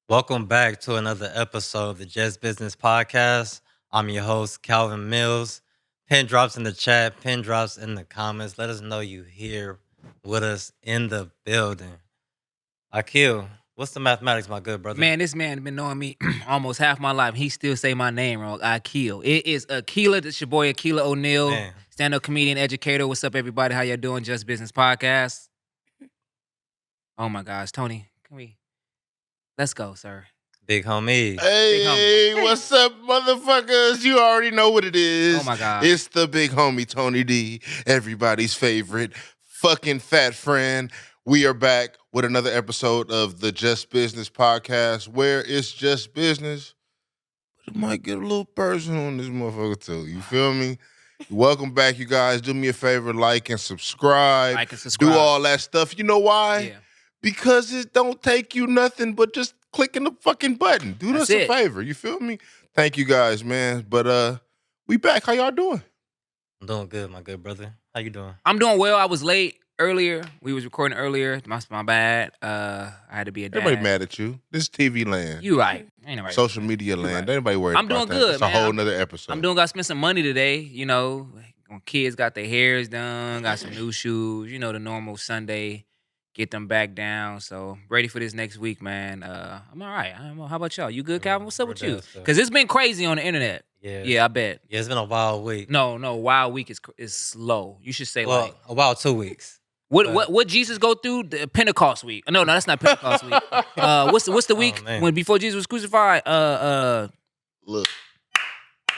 Welcome back to another episode of the Just Business podcast. I'm your host, Calvin Mills. Pin drops in the chat, pin drops in the comments. Let us know you here with us in the building. Akil, what's the mathematics, my good brother? Man, this man been knowing me almost half my life. He still say my name wrong. Akil. It is Akila. This your boy Akila O'Neal, Man. stand-up comedian, educator. What's up, everybody? How y'all doing? Just Business Podcast. Oh my gosh, Tony, let's go, sir. Big homie. Hey, what's up, motherfuckers? You already know what it is. Oh my God. It's the big homie Tony D, everybody's favorite fucking fat friend. We are back with another episode of the Just Business podcast, where it's just business, but it might get a little personal on this motherfucker too. You feel me? Welcome back, you guys. Do me a favor, like and subscribe. Do all that stuff. You know why? Yeah. Because it don't take you nothing but just clicking the fucking button. Do us a it. favor. You feel me? Thank you guys, man. But we back. How y'all doing? I'm doing good, my good brother. How you doing? I'm doing well. I was late earlier. We was recording earlier. My bad. I had to be a dad. Everybody mad at you. This is TV land. You right. Ain't nobody. Social media land. right. Anybody worried I'm about doing that? good, It's man. a whole nother episode. I'm got to spend some money today, you know. When kids got their hairs done, got some new shoes, you know, the normal Sunday, get them back down. So, ready for this next week, man. I'm all right. How about y'all? You good, Calvin? What's up with you? Because it's been crazy on the internet. Yeah. Yeah, I bet. Yeah, it's been a wild week. No, wild week is slow. You should say Well, like, a wild 2 weeks. what Jesus go through? The Pentecost week. No, that's not Pentecost week. What's the week man. when before Jesus was crucified? Look.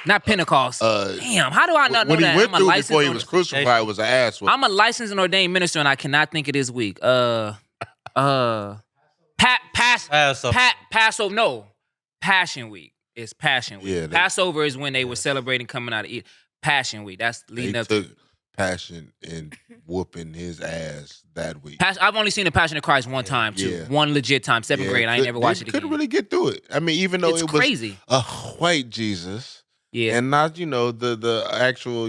Not Pentecost. Damn, how do I not know what that? he went I'm a through licensed before he was crucified was an ass. I'm a licensed and ordained minister, and I cannot think of this week. Passover. No, Passion Week. It's Passion Week. Yeah, Passover is when they were celebrating coming out of Egypt. Passion Week. That's leading They up took to. Passion and whooping his ass that week. I've only seen the Passion of Christ one time too. Yeah. One legit time, seventh grade. I ain't never watched it again. Couldn't really get through it. I mean, even though It's it was crazy. a white Jesus. Yeah. And not, the actual,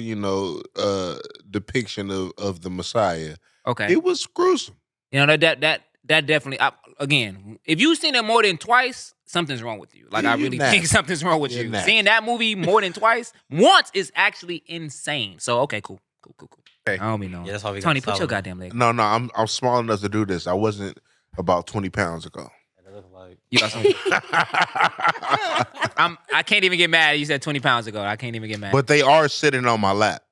depiction of the Messiah. Okay. It was gruesome. You know that definitely. Again, if you've seen it more than twice, something's wrong with you. Like Yeah, I you're really nasty. think something's wrong with You're you. nasty. Seeing that movie more than twice, once is actually insane. So okay, cool. Hey. I don't mean no. Yeah, that's why we got Tony, put your solid. goddamn leg. No, I'm small enough to do this. I wasn't about 20 pounds ago. It look like You got some. I can't even get mad. You said 20 pounds ago. I can't even get mad. But they are sitting on my lap.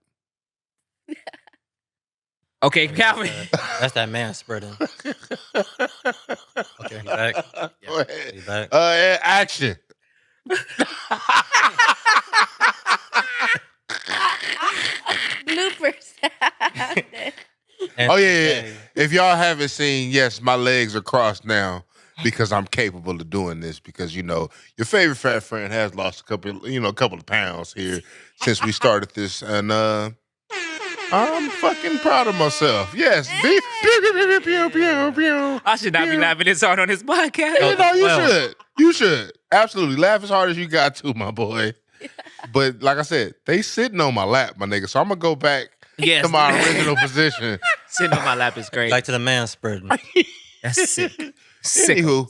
Okay, Calvin. that's that man spreading. Okay, you back? Go ahead. You back? Action. Bloopers. Oh, yeah. If y'all haven't seen, yes, my legs are crossed now because I'm capable of doing this because, your favorite fat friend has lost a couple of pounds here since we started this. And I'm fucking proud of myself. Yes. Pew, pew, pew, pew, pew, pew. I should not be laughing this hard on this podcast. You should. You should. Absolutely. Laugh as hard as you got to, my boy. But like I said, they sitting on my lap, my nigga. So I'm going to go back Yes. to my original position. Sitting on my lap is great. Back to the man spreading. That's sick. Sick. Anywho,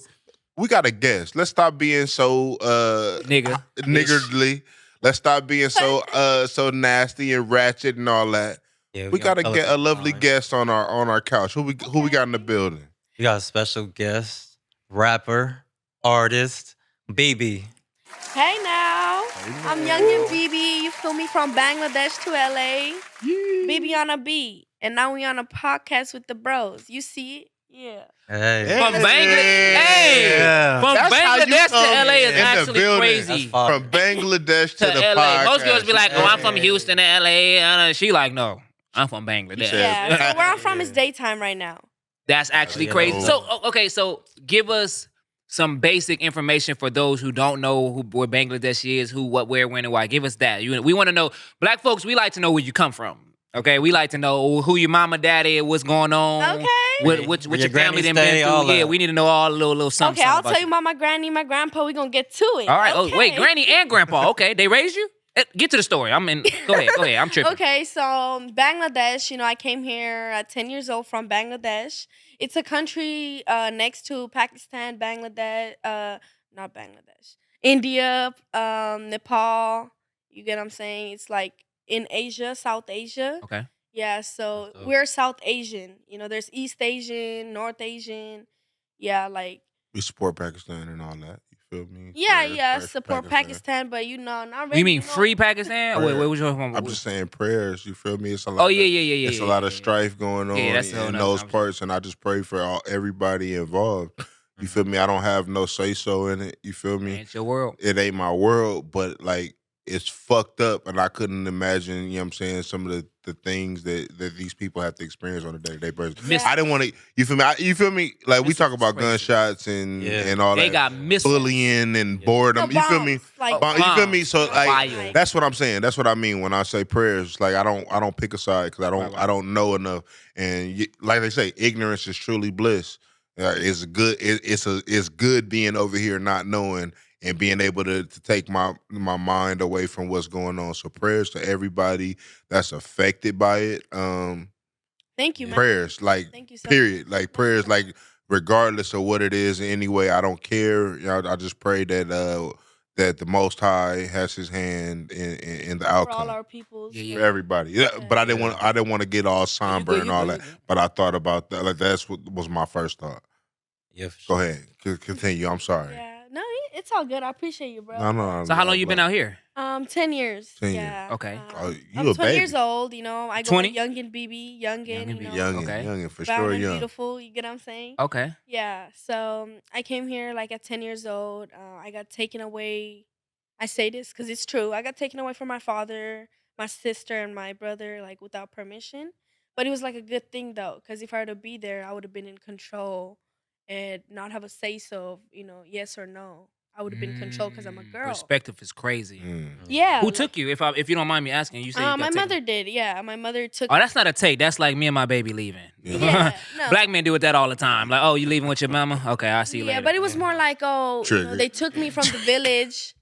we got a guest. Let's stop being so Nigga. niggardly. Let's stop being so nasty and ratchet and all that. Yeah, We got to color get a lovely time. guest on our couch. Who we got in the building? We got a special guest, rapper, artist, BB. Hey now, I'm Youngin BB. You feel me? From Bangladesh to LA. BB on a beat, and now we on a podcast with the bros. You see it? Yeah. Hey. From Bangladesh. Hey. Yeah. From That's how you Bangladesh to come LA is in the actually building. crazy. That's fire. From Bangladesh to To the LA. podcast. Most girls be like, "Oh, I'm from Yeah. Houston to LA." She like, "No, I'm from Bangladesh." Yeah. Yeah. So where I'm from is daytime right now. That's actually Yeah. crazy. So, okay, so give us some basic information for those who don't know where Bangladesh is, who, what, where, when, and why. Give us that. We want to know. Black folks, we like to know where you come from. Okay, we like to know who your mama, daddy, what's going on. Okay. What Where your your family granny done stay, been all through. Yeah, that. we need to know all a little something. Okay, I'll about tell you about my granny, my grandpa. We gonna get to it. All right. Okay. Oh, wait, granny and grandpa. Okay, they raised you? Get to the story. I'm in. Go ahead. Go ahead. I'm tripping. Okay, so Bangladesh, I came here at 10 years old from Bangladesh. It's a country next to Pakistan, Bangladesh, not Bangladesh, India, Nepal. You get what I'm saying? It's like in Asia, South Asia. Okay. Yeah, so That's dope. we're South Asian. There's East Asian, North Asian. Yeah, like We support Pakistan and all that. You feel me? yeah, Prayers, yeah, prayers for support Pakistan, but not really. You mean free Pakistan? Wait, Prayer. wait, which one? I'm just saying prayers. You feel me? It's a lot. Oh yeah, yeah, yeah, yeah. It's a yeah, lot yeah, of yeah. strife going on Yeah, that's a whole in nother those conversation. parts, and I just pray for everybody involved. You Mhm. feel me? I don't have no say so in it. You feel me? Ain't your world. It ain't my world, but like it's fucked up, and I couldn't imagine. You know what I'm saying? Some of the things that these people have to experience on a day-to-day basis. Miss- I didn't want to. You feel me? You feel me? Like we Missiles talk is about crazy. gunshots and Yeah. and all They that got missiles. bullying and Yeah. boredom. You feel me? Like Oh, You feel me? bombs. So like Wild. that's what I'm saying. That's what I mean when I say prayers. Like I don't pick a side because Right. I don't know enough. And like they say, ignorance is truly bliss. It's good. It's good being over here not knowing and being able to take my mind away from what's going on. So prayers to everybody that's affected by it. thank you, man. Prayers, like Thank you so period, much. like prayers, like regardless of what it is. Anyway, I don't care. I just pray that that the Most High has His hand in the For all outcome our peoples. Yeah, for yeah. everybody. Yeah, but I didn't Yeah. want to get all somber good, and you all good, that. you good. But I thought about that. Like that's what was my first thought. Yeah, for Go sure. ahead, continue. I'm sorry. Yeah, no, it's all good. I appreciate you, bro. No. So how long you been out here? 10 years. 10 years. Yeah. Okay. Oh, I'm you a 20 years baby. old. I go 20? by Youngin BB, Youngin. Youngin BB. Youngin, Okay. youngin, for Brown sure, and young. beautiful. You get what I'm saying? Okay. Yeah. So I came here like at 10 years old. I got taken away. I say this because it's true. I got taken away from my father, my sister, and my brother like without permission. But it was like a good thing though, because if I were to be there, I would have been in control and not have a say so of yes or no. I would have been in control because I'm a girl. Perspective is crazy. Yeah. Who took you? If you don't mind me asking, you said you got my taken. mother did. Yeah, my mother took. Oh, that's not a take. That's like me and my baby leaving. Yeah, no. Black men do it that all the time. Like, oh, you leaving with your mama? Okay, I'll see you later. Yeah, but it was more like, Triggered. they took me from the village,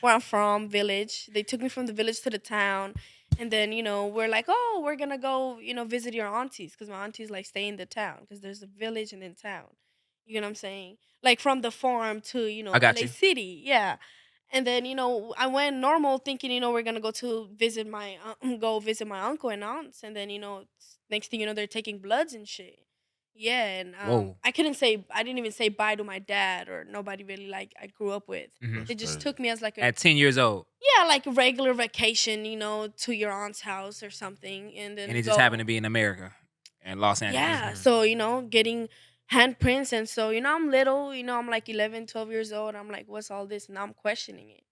where I'm from, village. They took me from the village to the town. And then, we're like, oh, we're going to go, visit your aunties. Because my aunties, like, stay in the town. Because there's a village and then town. You know what I'm saying? Like, from the farm to, I got LA you. City. Yeah. And then, I went normal thinking, we're going to go to visit my uncle and aunts. And then, next thing you know, they're taking bloods and shit. Yeah, and Whoa. I didn't even say bye to my dad or nobody really like I grew up with. Mhm. They just crazy. took me as like a At 10 years old, like a regular vacation, to your aunt's house or something, and then and it just happened to be in America and Los Angeles. yeah. So getting handprints, and so I'm little, I'm like 11, 12 years old. I'm like, what's all this? And now I'm questioning it.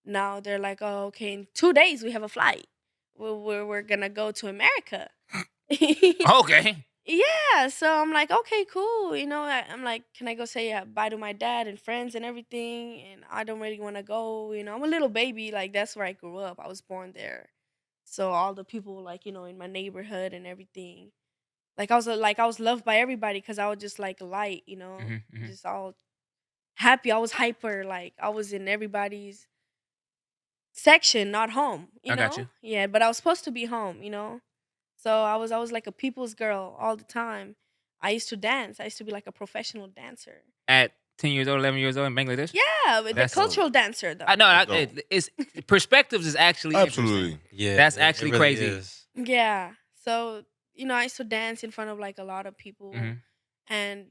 Now they're like, oh, okay, in 2 days we have a flight. We're gonna go to America. Okay. Yeah, so I'm like, okay, cool. I'm like, can I go say bye to my dad and friends and everything? And I don't really want to go. I'm a little baby. Like, that's where I grew up. I was born there. So all the people, like, in my neighborhood and everything. Like, I was loved by everybody because I was just, like, light, Mhm. just all happy. I was hyper. Like, I was in everybody's section, not home, I got you. Yeah, but I was supposed to be home. So I was always like a people's girl all the time. I used to dance. I used to be like a professional dancer. At 10 years old, 11 years old in Bangladesh? Yeah, but the That's cultural dancer though. I know. Dope. It's perspectives is actually Absolutely. interesting. Yeah, That's it actually really crazy. is. Yeah. So, I used to dance in front of like a lot of people. Mhm. And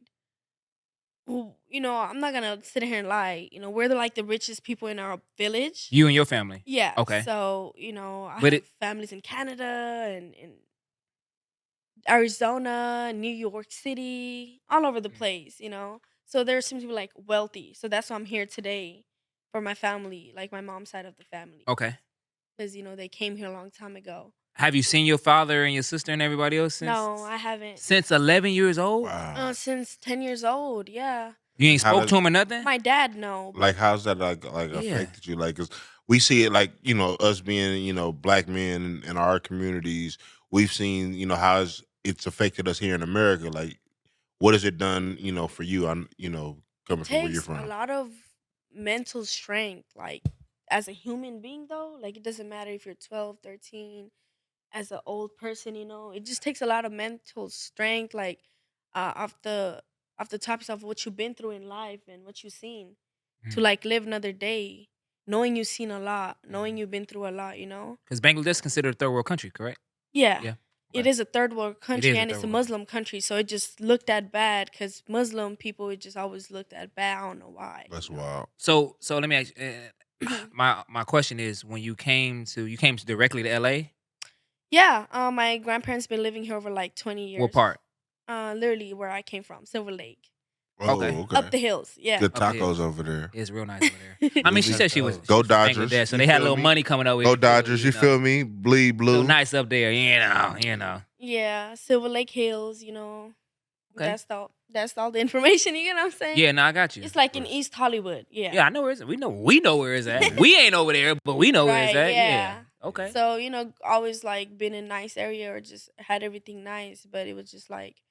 I'm not gonna sit here and lie. We're like the richest people in our village. You and your family. Yeah. Okay. So, I But have families in Canada and in Arizona, New York City, all over the place. So there seems to be like wealthy. So that's why I'm here today for my family, like my mom's side of the family. Okay. Because, they came here a long time ago. Have you seen your father and your sister and everybody else since? No, I haven't. Since 11 years old? Wow. Since 10 years old, yeah. You ain't How spoke does- to him or nothing? My dad, no. but- Like, how's that like Yeah. affected you? Like, 'cause we see it like us being black men in our communities. We've seen how it's affected us here in America. Like, what has it done for you? I'm coming from where you're takes from. a lot of mental strength, like as a human being though, like it doesn't matter if you're 12, 13, as an old person, it just takes a lot of mental strength, like off the topics of what you've been through in life and what you've seen to Mhm. like live another day, knowing you've seen a lot, knowing Mhm. you've been through a lot. Because Bangladesh is considered a third world country, correct? Yeah. Yeah. It Okay. is a third world It country is a and third it's a world country. Muslim country, so it just looked at bad because Muslim people it just always looked at bad. I don't know why. That's wild. So let me ask Mhm. my question is when you came to directly to LA, Yeah, my grandparents been living here over like 20 what years. part? Literally where I came from, Silver Lake, Okay. Oh, up okay. the hills. Yeah. Good Up the tacos hills. over there. It's real nice over there. I mean, she Movie. said That's she Go was from Dodgers. Bangladesh, so You they had a feel little me? money coming over. Go you feel Dodgers. me, You feel me? Bleed Little blue. nice up there, you know. Yeah, Silver Lake Hills. Okay. That's all the information. You know what I'm saying? Yeah, no, I got you. It's like in course. East Hollywood. Yeah. Yeah, I know where it's at. We know where it's at. We ain't over there, but we know where it's Right. at. Yeah. Yeah. Okay. So always like been in a nice area or just had everything nice, but it was just like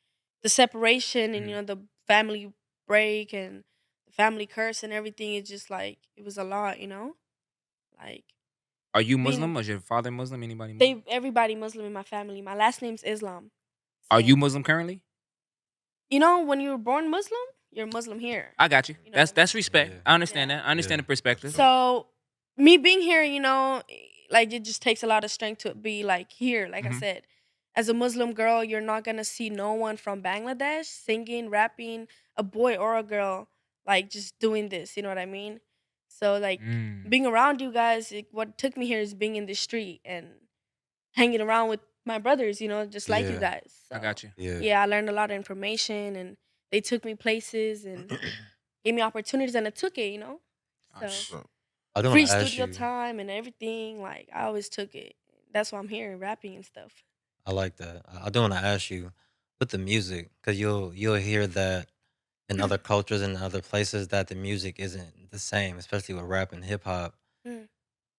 the separation and Mhm. the family break and the family curse and everything. It's just like it was a lot. Like Are you being Muslim? Is your father Muslim? Anybody Muslim? everybody Muslim in my family. My last name's Islam. Are So you Muslim currently? when you were born Muslim, you're Muslim here. I got you. You know what I That's mean? respect. Yeah. I understand Yeah. that. I understand Yeah. the perspective. So me being here, like it just takes a lot of strength to be like here. Like I Mhm. said, as a Muslim girl, you're not gonna see no one from Bangladesh singing, rapping, a boy or a girl, like just doing this. You know what I mean? So like Mm. being around you guys, what took me here is being in the street and hanging around with my brothers. Just like you Yeah. guys. I So got you. Yeah. yeah, I learned a lot of information and they took me places and gave me opportunities and I took it. Oh, So So, I do want free to ask studio you. time and everything. Like I always took it. That's why I'm here rapping and stuff. I like that. I do want to ask you with the music because you'll hear that in other cultures and other places that the music isn't the same, especially with rap and hip hop. Mm.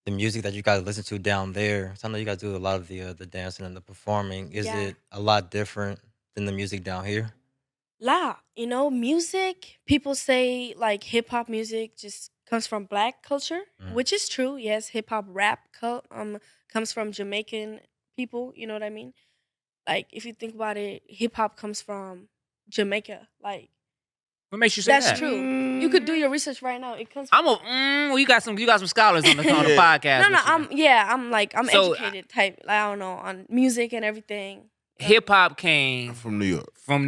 The music that you guys listen to down there, so I know you guys do a lot of the dancing and the performing. Is Yeah. it a lot different than the music down here? Music, people say like hip hop music just comes from black culture, Mm. which is true. Yes, hip hop comes from Jamaican people, you know what I mean? Like if you think about it, hip hop comes from Jamaica. Like What makes you say that's that? true. You could do your research right now. It comes I'm a. Well, you got some scholars on the Yeah. podcast. No, with you. I'm So, educated type. Like, I don't know on music and everything. Hip hop I'm came from New York. from,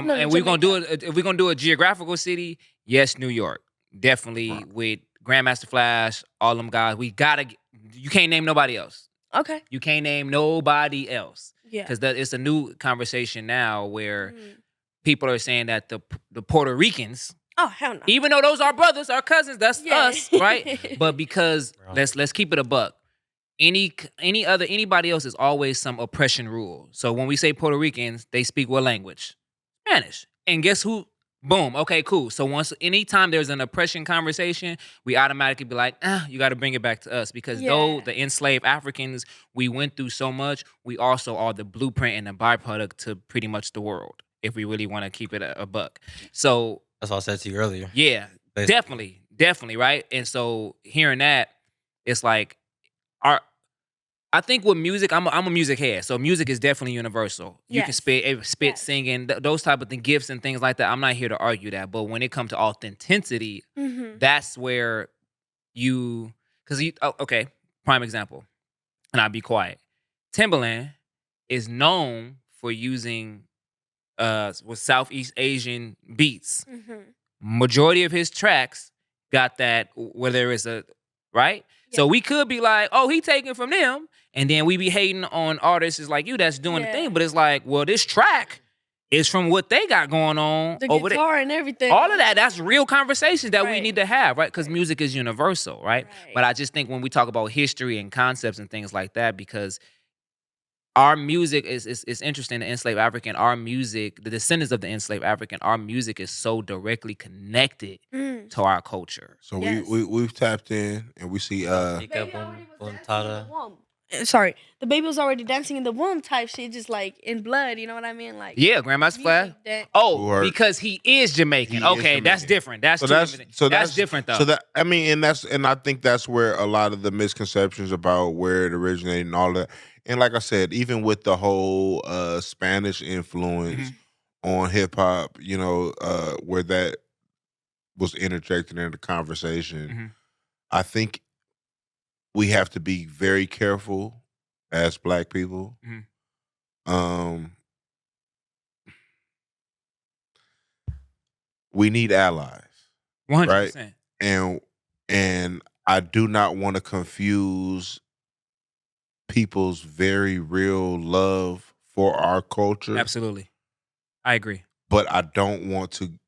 No, and we're gonna do Jamaica. it. If we're gonna do a geographical city, yes, New York, definitely Right. with Grandmaster Flash, all them guys. We gotta. You can't name nobody else. Okay. You can't name nobody else Yeah. because it's a new conversation now where Mm. people are saying that the Puerto Ricans, Oh hell no. even though those are brothers, our cousins, that's Yeah. us, right? But because Right. let's keep it a buck. Anybody else is always some oppression rule. So when we say Puerto Ricans, they speak what language? Spanish. And guess who? Boom. Okay, cool. So anytime there's an oppression conversation, we automatically be like, you got to bring it back to us because though Yeah. the enslaved Africans, we went through so much, we also are the blueprint and the byproduct to pretty much the world. If we really want to keep it a buck. So That's what I said to you earlier. yeah, Basically. definitely, right? And so hearing that, it's like our. I think with music, I'm a music head, so music is definitely universal. You can Yes. spit, Yes. singing, those type of gifts and things like that. I'm not here to argue that, but when it comes to authenticity, Mm-hmm. that's where okay, prime example, and I'll be quiet. Timbaland is known for using with Southeast Asian beats. Mm-hmm. Majority of his tracks got that, whether it's a right. So Yeah. we could be like, oh, he taking from them, and then we be hating on artists like you that's doing the Yeah. thing. But it's like, well, this track is from what they got going on The over there. guitar and everything. All of that's real conversations that we Right. need to have, right? Because music is universal, right? But I just think when we talk about history and concepts and things like that, because our music is interesting. The enslaved African, our music, the descendants of the enslaved African, our music is so directly connected Mm. to our culture. So Yes. we've tapped in and we see Ika Baby, I Boom already was Boom dancing with Tada. a woman. sorry, the baby was already dancing in the womb type shit, just like in blood. You know what I mean? Like Yeah, Grandma's Flash. music that. Oh, Or- because he is Jamaican. He is Okay, that's Jamaican. different. That's So two that's different. so That's different though. So that I mean, and I think that's where a lot of the misconceptions about where it originated and all that. And like I said, even with the whole Spanish influence on hip hop, where that was interjected into the conversation, Mhm. I think we have to be very careful as Black people. Mhm. Um, we need allies, 100%. and and I do not want to confuse people's very real love for our culture, Absolutely. I agree. but I don't want to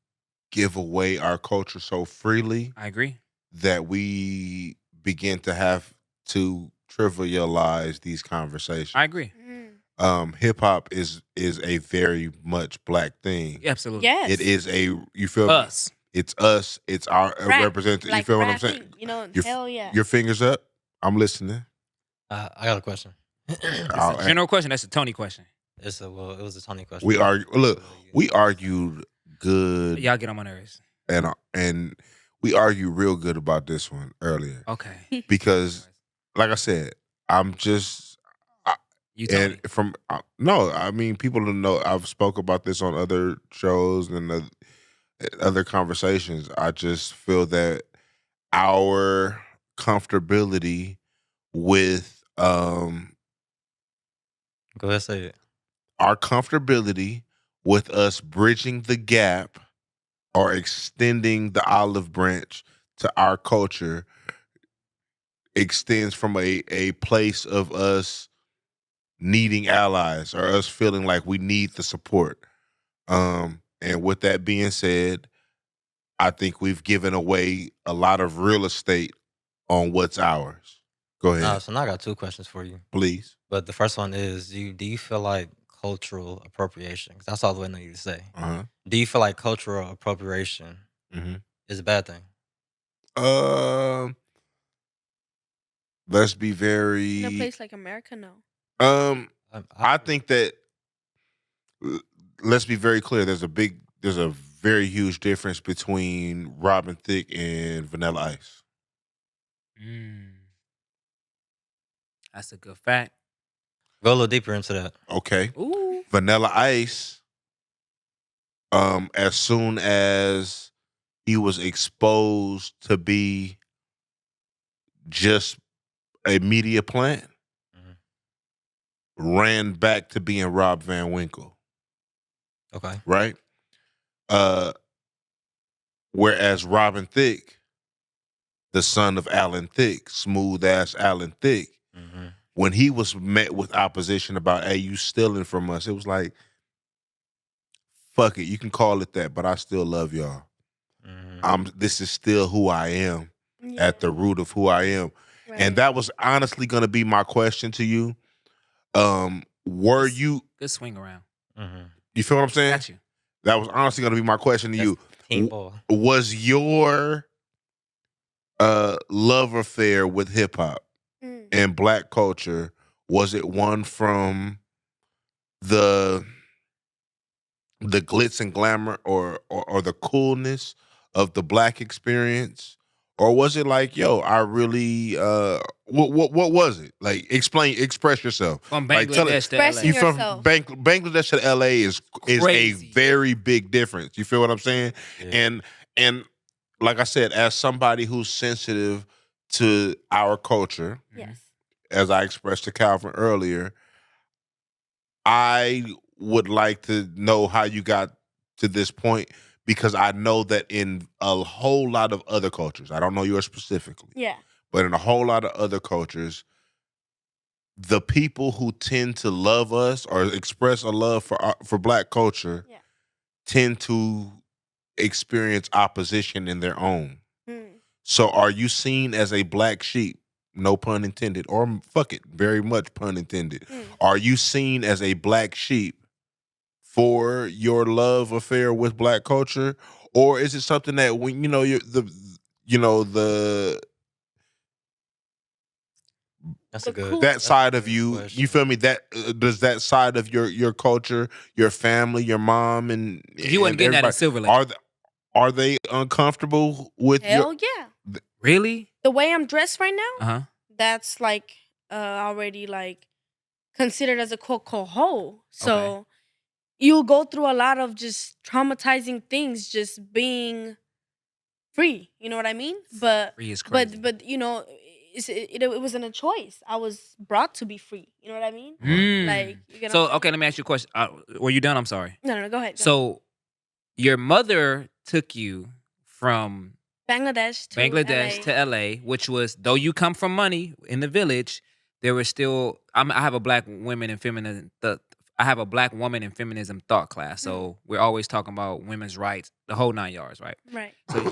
give away our culture so freely I agree. that we begin to have to trivialize these conversations. I agree. Hip hop is a very much Black thing. Absolutely. Yes. It is you feel me? Us. It's us. It's our Rap, representative. like you feel what I'm saying? rapping, you know, Your, hell yeah. your fingers up. I'm listening. I got a question. It's I'll- a general question. That's a Tony question. It was a Tony question. We argue. Look, we argued good, Y'all get on my nerves. and we argued real good about this one earlier Okay. because, like I said, I'm just You Tony. and from no, I mean people don't know. I've spoke about this on other shows and other conversations. I just feel that our comfortability with Go ahead, say it. our comfortability with us bridging the gap or extending the olive branch to our culture extends from a place of us needing allies or us feeling like we need the support. And with that being said, I think we've given away a lot of real estate on what's ours. Go ahead, So now I got two questions for you. please. But the first one is, do you feel like cultural appropriation? 'Cause that's all the way I know you to say. Do you feel like cultural appropriation Mm-hmm. is a bad thing? Let's be In a very. place like America, no. I think that let's be very clear. There's a very huge difference between Robin Thicke and Vanilla Ice. That's a good fact. Go a little deeper into that. Okay, Ooh. Vanilla Ice. As soon as he was exposed to be just a media plant, ran back to being Rob Van Winkle. Okay. Right? Whereas Robin Thicke, the son of Alan Thicke, smooth ass Alan Thicke, when he was met with opposition about, hey, you stealing from us, it was like, fuck it, you can call it that, but I still love y'all. This is still who I am at the root of who I am. Right. And that was honestly gonna be my question to you. Were you Good swing around. you feel what I'm saying? Got you. That was honestly gonna be my question to you. Team ball. Was your love affair with hip hop and Black culture, was it one from the glitz and glamour or the coolness of the Black experience, or was it like, yo, I really what was it like? Express yourself. From Like, tell it- Bangladesh to LA. Expressing You from yourself. Bangladesh to LA is a Crazy. very big difference. You feel what I'm saying? Yeah. And like I said, as somebody who's sensitive to our culture, Yes. as I expressed to Calvin earlier, I would like to know how you got to this point, because I know that in a whole lot of other cultures, I don't know yours specifically, Yeah. but in a whole lot of other cultures, the people who tend to love us or express a love for Black culture Yeah. tend to experience opposition in their own. Mm. So are you seen as a black sheep? No pun intended, or fuck it, very much pun intended. Are you seen as a black sheep for your love affair with Black culture, or is it something that when That's the a good. cool. That That's a side of good you, question. you feel me? That does that side of your culture, your family, your mom, and 'Cause you wasn't getting that in everybody Silver Lake. are they uncomfortable with Hell yeah. Really? The way I'm dressed right now, Uh-huh. that's like already like considered as a ho. So you'll go through a lot of just traumatizing things just being free. You know what I mean? But Free is crazy. but you know, it wasn't a choice. I was brought to be free. You know what I mean? Like you get what So I'm saying? okay, let me ask you a question. Were you done? I'm sorry. No, go ahead. So your mother took you from Bangladesh to Bangladesh LA. to LA, which was, though you come from money in the village, there was still. I have a black women and feminism. I have a black woman in feminism thought class, so we're always talking about women's rights, the whole 9 yards, right? Right. So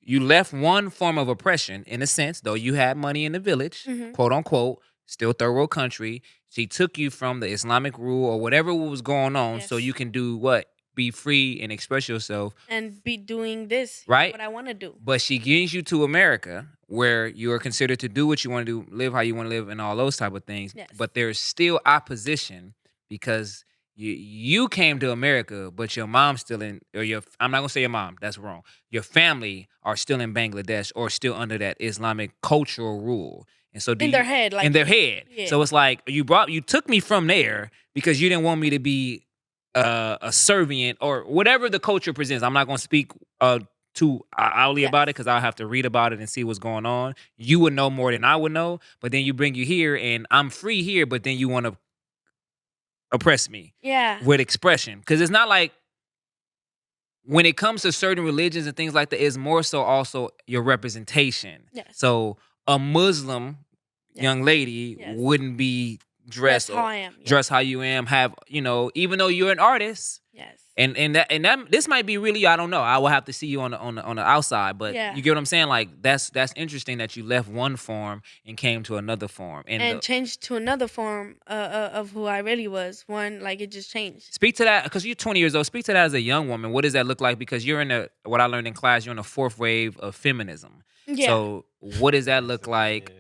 you left one form of oppression in a sense, though you had money in the village, Mhm. quote unquote, still third world country. She took you from the Islamic rule or whatever was going on, so Yes. you can do what? Be free and express yourself, And be doing this, right? what I want to do. But she brings you to America where you are considered to do what you want to do, live how you want to live, and all those type of things. Yes. But there's still opposition because you came to America, but your mom's still in, or your, I'm not gonna say your mom, that's wrong. Your family are still in Bangladesh or still under that Islamic cultural rule. And so In their head, like in their head. Yeah. So it's like you took me from there because you didn't want me to be a servient or whatever the culture presents. I'm not gonna speak too outly about it because I'll have to read about it and see what's going on. You would know more than I would know, but then you bring you here and I'm free here, but then you want to oppress me Yeah. with expression. Because it's not like when it comes to certain religions and things like that, it's more so also your representation. Yes. So a Muslim young Yes. lady Yes. wouldn't be dressed Dress how I am. dress how you am, have, even though you're an artist. Yes. And that this might be really, I don't know. I will have to see you on the outside, but Yeah. you get what I'm saying. Like that's interesting that you left one form and came to another form. And changed to another form of who I really was. One, like it just changed. Speak to that because you're 20 years old. Speak to that as a young woman. What does that look like? Because you're in what I learned in class. You're in the fourth wave of feminism. Yeah. So what does that look like?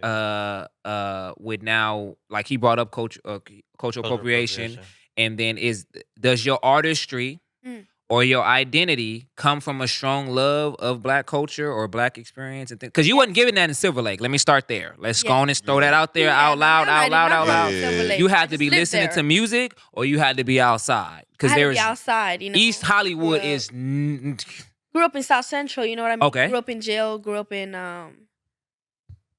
With now, like he brought up cultural appropriation, and then does your artistry or your identity come from a strong love of black culture or black experience and things? Because you wasn't given that in Silver Lake. Let me start there. Let's go on and throw that out there out loud, out loud, out loud. Yeah. You had to be listening to music or you had to be outside. Because I had to there's be outside, East Hollywood Grew up- is Grew up in South Central, you know what I mean? Okay. Grew up in jail, grew up in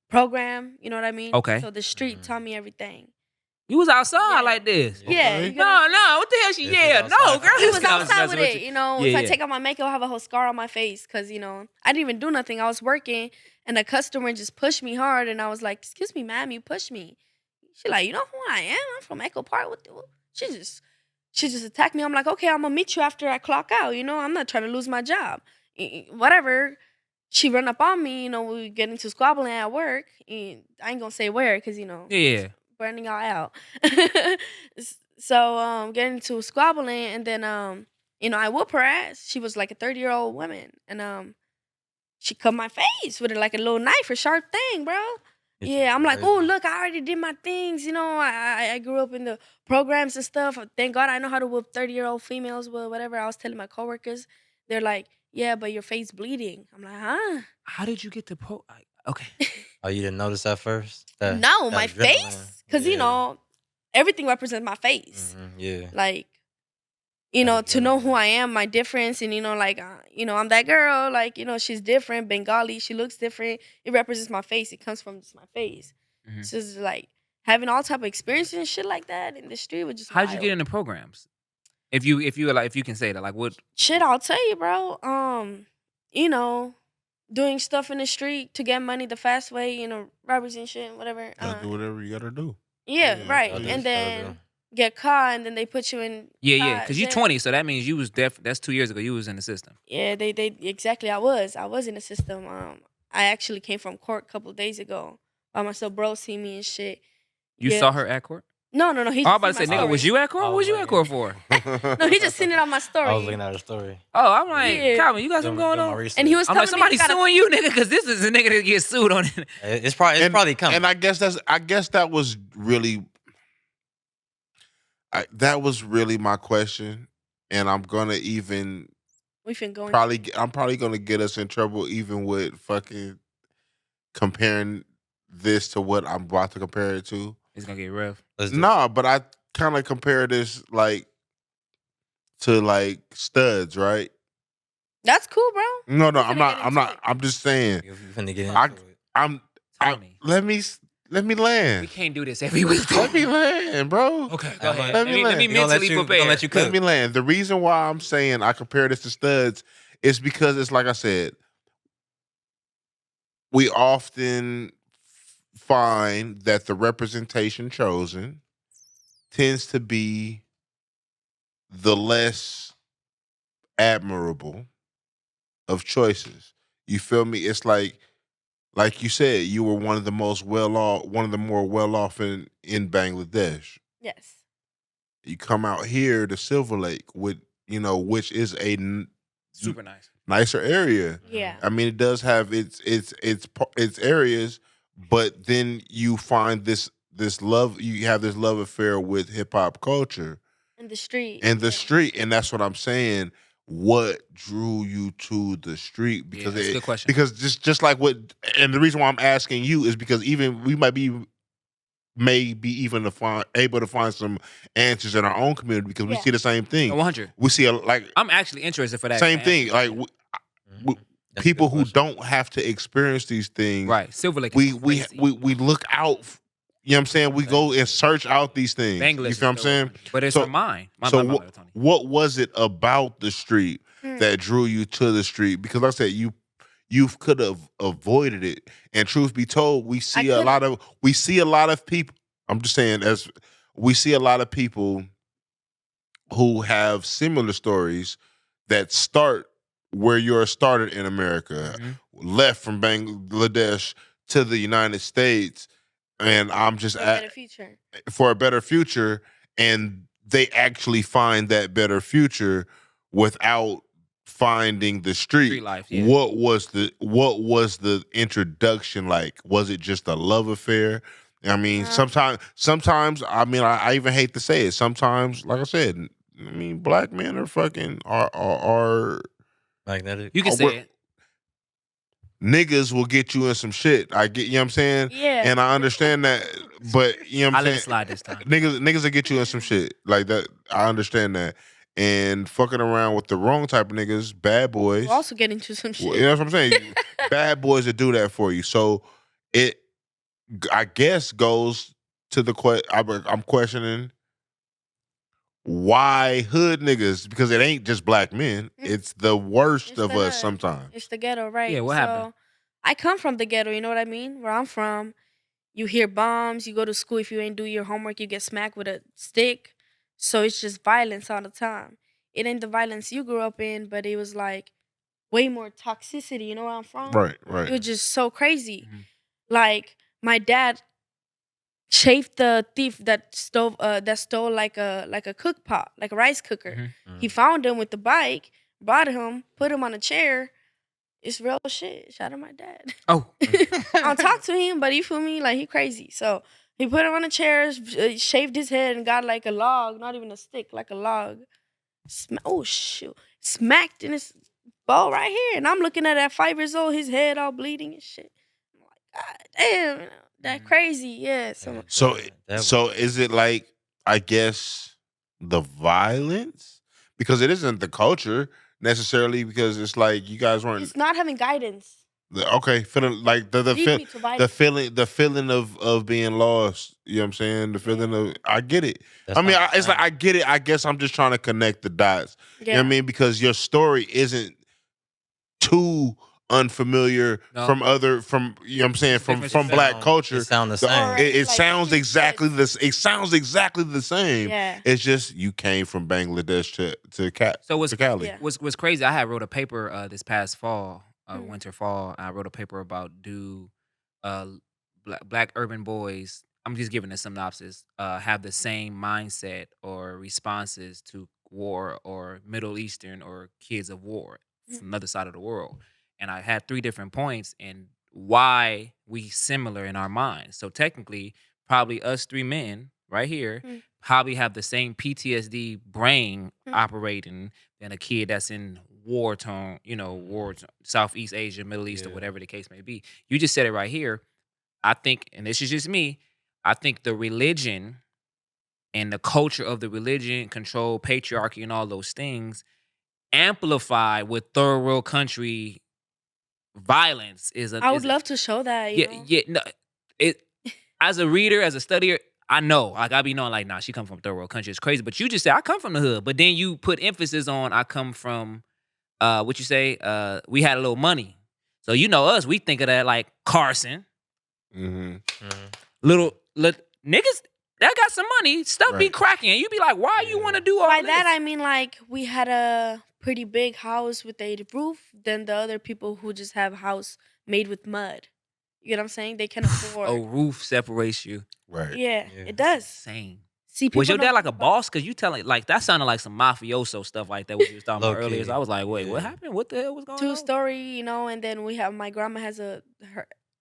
program, you know what I mean? Okay. So the street taught me everything. you was outside Yeah. like this. Yeah. Okay. You get what I'm saying? No, what the hell she? If Yeah, it's no, outside, girl. He this was guy outside messing with it, you know. Yeah, if I yeah. take out my makeup, I have a whole scar on my face because I didn't even do nothing. I was working, and a customer just pushed me hard, and I was like, "Excuse me, ma'am, you pushed me." She like, "You know who I am? I'm from Echo Park." She just attacked me. I'm like, "Okay, I'm gonna meet you after I clock out. You know, I'm not trying to lose my job. Whatever." She run up on me. You know, we get into squabbling at work. And I ain't gonna say where because Yeah. burning y'all out. So getting into squabbling and then I whoop her ass. She was like a 30-year-old woman and she cut my face with like a little knife, a sharp thing, bro. Yeah, I'm like, oh look, I already did my things. I grew up in the programs and stuff. Thank God I know how to whoop 30-year-old females. Well, whatever. I was telling my coworkers, they're like, yeah, but your face bleeding. I'm like, huh? How did you get to okay. Oh, you didn't notice that first? No, my adrenaline. face, because everything represents my face. Yeah. Like, That to know who adrenaline. I am, my difference, and I'm that girl. Like, she's different, Bengali. She looks different. It represents my face. It comes from just my face. Mhm. So it's like having all type of experiences and shit like that in the street was just. How did you wild. get into programs? If you can say that, like what? Shit, I'll tell you, bro. Doing stuff in the street to get money the fast way. Robberies and shit, whatever. Gotta do whatever you gotta do. Yeah, Yeah, right. gotta do And what you gotta then do. get caught, and then they put you in. Yeah, because you're jail. 20, so that means you was that's 2 years ago. You was in the system. Yeah, they exactly. I was in the system. I actually came from court a couple of days ago by myself. Bro, see me and shit. You Yeah. saw her at court. No. He Oh, I'm just about to seen say, my nigga, was story. you at court? I What was was you at like, court for? No, he just seen it on my story. I was looking at her story. Oh, I'm like, Yeah. Calvin, you got something going Doing my on? research. And he was I'm telling like, me somebody I gotta. suing you, nigga, because this is a nigga that gets sued on it. It's probably coming. And I guess that was really that was really my question, and I'm gonna even We've been going. I'm probably gonna get us in trouble even with fucking comparing this to what I'm about to compare it to. It's gonna get rough. Let's do it. Nah, but I kind of compare this like to like studs, right? That's cool, bro. No, We I'm finna not. get I'm into not. it. I'm just saying. You finna get into I, it. I'm. Tony, Let me we land. can't do this every week. Let me land, bro. Okay, go ahead. Let me Let me land. We gonna let mentally you- we prepare. gonna let you Let cook. me land. The reason why I'm saying I compare this to studs is because it's like I said. We often find that the representation chosen tends to be the less admirable of choices. You feel me? It's like you said, you were one of the most well off, one of the more well off in Bangladesh. Yes. You come out here to Silver Lake, with which is a Super nice. nicer area. Yeah. I mean, it does have its areas, but then you find this love. You have this love affair with hip hop culture In the street. and the yeah. street, and that's what I'm saying. What drew you to the street? Yeah, Because that's a good question. because just like what, and the reason why I'm asking you is because even we might be maybe even able to find some answers in our own community because we Yeah. see the same thing. 100. We see I'm actually interested for that. same to thing. answer Like that. Mhm. That's a people good who question. don't have to experience these things. Right. Silver Lake We is crazy. we look out. You know what I'm saying? We go and search out these things. Bangladesh You is feel what I'm dope. saying? But it's So- for mine. My so bad, Tony. what was it about the street Mm. that drew you to the street? Because like I said, you could have avoided it. And truth be told, we see a lot of people. I'm just saying, as we see a lot of people who have similar stories that start where you're started in America, Mhm. left from Bangladesh to the United States, and I'm just For a better future. for a better future, and they actually find that better future without finding the street. Street life, yeah. What was the introduction like? Was it just a love affair? I mean, sometimes I mean, I even hate to say it. Sometimes, like I said, I mean, black men are fucking are Magnetic. You can Oh, say we're- it. niggas will get you in some shit. I get, you know what I'm saying? Yeah. And I understand that, but you know what I I'm let saying? it slide this time. Niggas will get you in some shit like that. I understand that. And fucking around with the wrong type of niggas, bad boys. We'll also get into some shit. Well, you know what I'm saying? Bad boys that do that for you. So it, I guess, goes to the I'm questioning why hood niggas, because it ain't just black men. It's the worst It's of the us hood. sometimes. It's the ghetto, right? Yeah, what so, happened? I come from the ghetto, you know what I mean? Where I'm from, you hear bombs, you go to school, if you ain't do your homework, you get smacked with a stick. So it's just violence all the time. It ain't the violence you grew up in, but it was like way more toxicity, you know where I'm from? Right, It right. was just so crazy. Mhm. Like my dad chafed the thief that stole like a cook pot, like a rice cooker. Mhm. He found him with the bike, brought him, put him on a chair. It's real shit. Shout out my dad. Oh. I don't talk to him, but you feel me? Like he crazy. So he put him on a chair, shaved his head, and got like a log, not even a stick, like a log. Oh shoot! Smacked in his ball right here, and I'm looking at that 5 years old, his head all bleeding and shit. I'm like, God damn, that Mhm. crazy. Yeah. So So That so is it like, I guess, the violence? Because it isn't the culture necessarily, because it's like you guys weren't it's not having guidance. okay, feeling like the Lead feel, me to violence. the feeling of being lost. You know what I'm saying? The feeling of, I get it. That's I mean, not it's like, the I get it. I guess I'm just trying to connect the dots. You know what I mean? Because your story isn't too unfamiliar No. from you know what I'm saying, It's different. from black culture. It sound the The- same. It Like sounds street exactly shit. this. It sounds exactly the same. Yeah. It's just you came from Bangladesh to So what's to Cali. Yeah. what's crazy? I had wrote a paper this past fall, Mhm. winter fall. I wrote a paper about black urban boys I'm just giving a synopsis, have the same mindset or responses to war or Middle Eastern or kids of war Mhm. from the other side of the world. And I had 3 different points and why we similar in our minds. So technically, probably us 3 men right here Mm. probably have the same PTSD brain Mm. operating than a kid that's in war torn, Southeast Asia, Middle East, or Yeah. whatever the case may be. You just said it right here. I think, and this is just me, I think the religion and the culture of the religion, control, patriarchy, and all those things amplify with third world country violence is a I would is love to show that, you yeah, know. yeah. No, it as a reader, as a studier, I know. Like I be knowing, like, nah, she come from third world country. It's crazy. But you just say I come from the hood. But then you put emphasis on I come from what you say, we had a little money. So you know us, we think of that like Carson. Mm-hmm. Little niggas that got some money, stuff be Right. cracking. And you be like, why you Yeah. want to do all By this? that I mean like we had a pretty big house with a roof than the other people who just have a house made with mud. You get what I'm saying? They can A afford. roof separates you. Right. Yeah, Yeah. it That's does. insane. See, Was people your dad don't like think a about boss? Cause you telling like that sounded like some mafioso stuff like that what you was talking about Low earlier. So key. I was like, wait, what Yeah. happened? What the hell was going True on? story, you know, and then we have my grandma has uh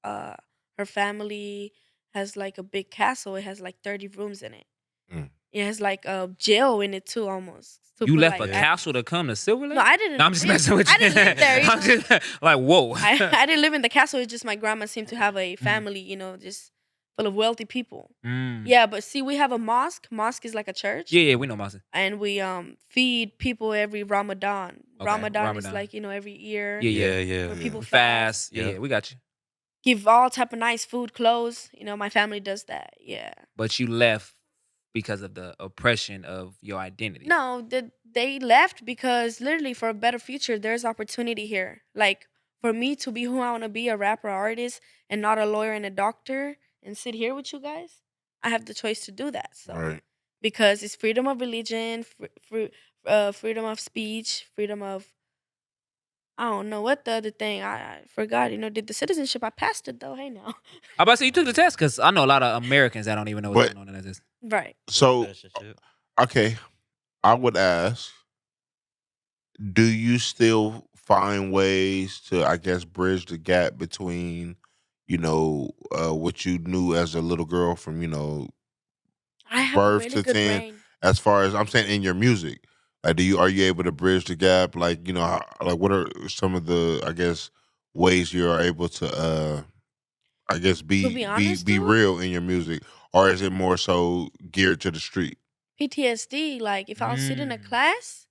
her family has like a big castle. It has like 30 rooms in it. Mm. It has like a jail in it too almost. To You put left like a Yeah. castle to come to Silver Lake? No, I didn't No, I'm just live- messing with you. I didn't live there, you I'm know. just like, whoa. I didn't live in the castle. It's just my grandma seemed to have a family, you know, just full of wealthy people. Mm. Yeah, but see, we have a mosque. Mosque is like a church, Yeah, we know Masa. and we feed people every Ramadan. Okay, Ramadan is Ramadan. like, you know, every year Yeah, Yeah, yeah. yeah. where Yeah. people We fast, fast. Yeah, Yep. yeah, we got you. give all type of nice food, clothes. You know, my family does that. Yeah. But you left because of the oppression of your identity. No, they left because literally for a better future, there's opportunity here. Like for me to be who I want to be, a rapper, artist, and not a lawyer and a doctor, and sit here with you guys, I have the choice to do that. So Right. because it's freedom of religion, freedom of speech, freedom of I don't know what the other thing I forgot. You know, did the citizenship? I passed it though. Hey now, I about to say you took the test because I know a lot of Americans that don't even know what's But- going on in this. right? So Citizenship. okay, I would ask, do you still find ways to, I guess, bridge the gap between, what you knew as a little girl from, I have a birth really to good 10, brain. as far as I'm saying in your music? Like, are you able to bridge the gap? Like, like what are some of the, I guess, ways you are able to, I guess, To be be honest, be dude, real in your music, or is it more so geared to the street? PTSD. Like if I was sitting in a Mm. class,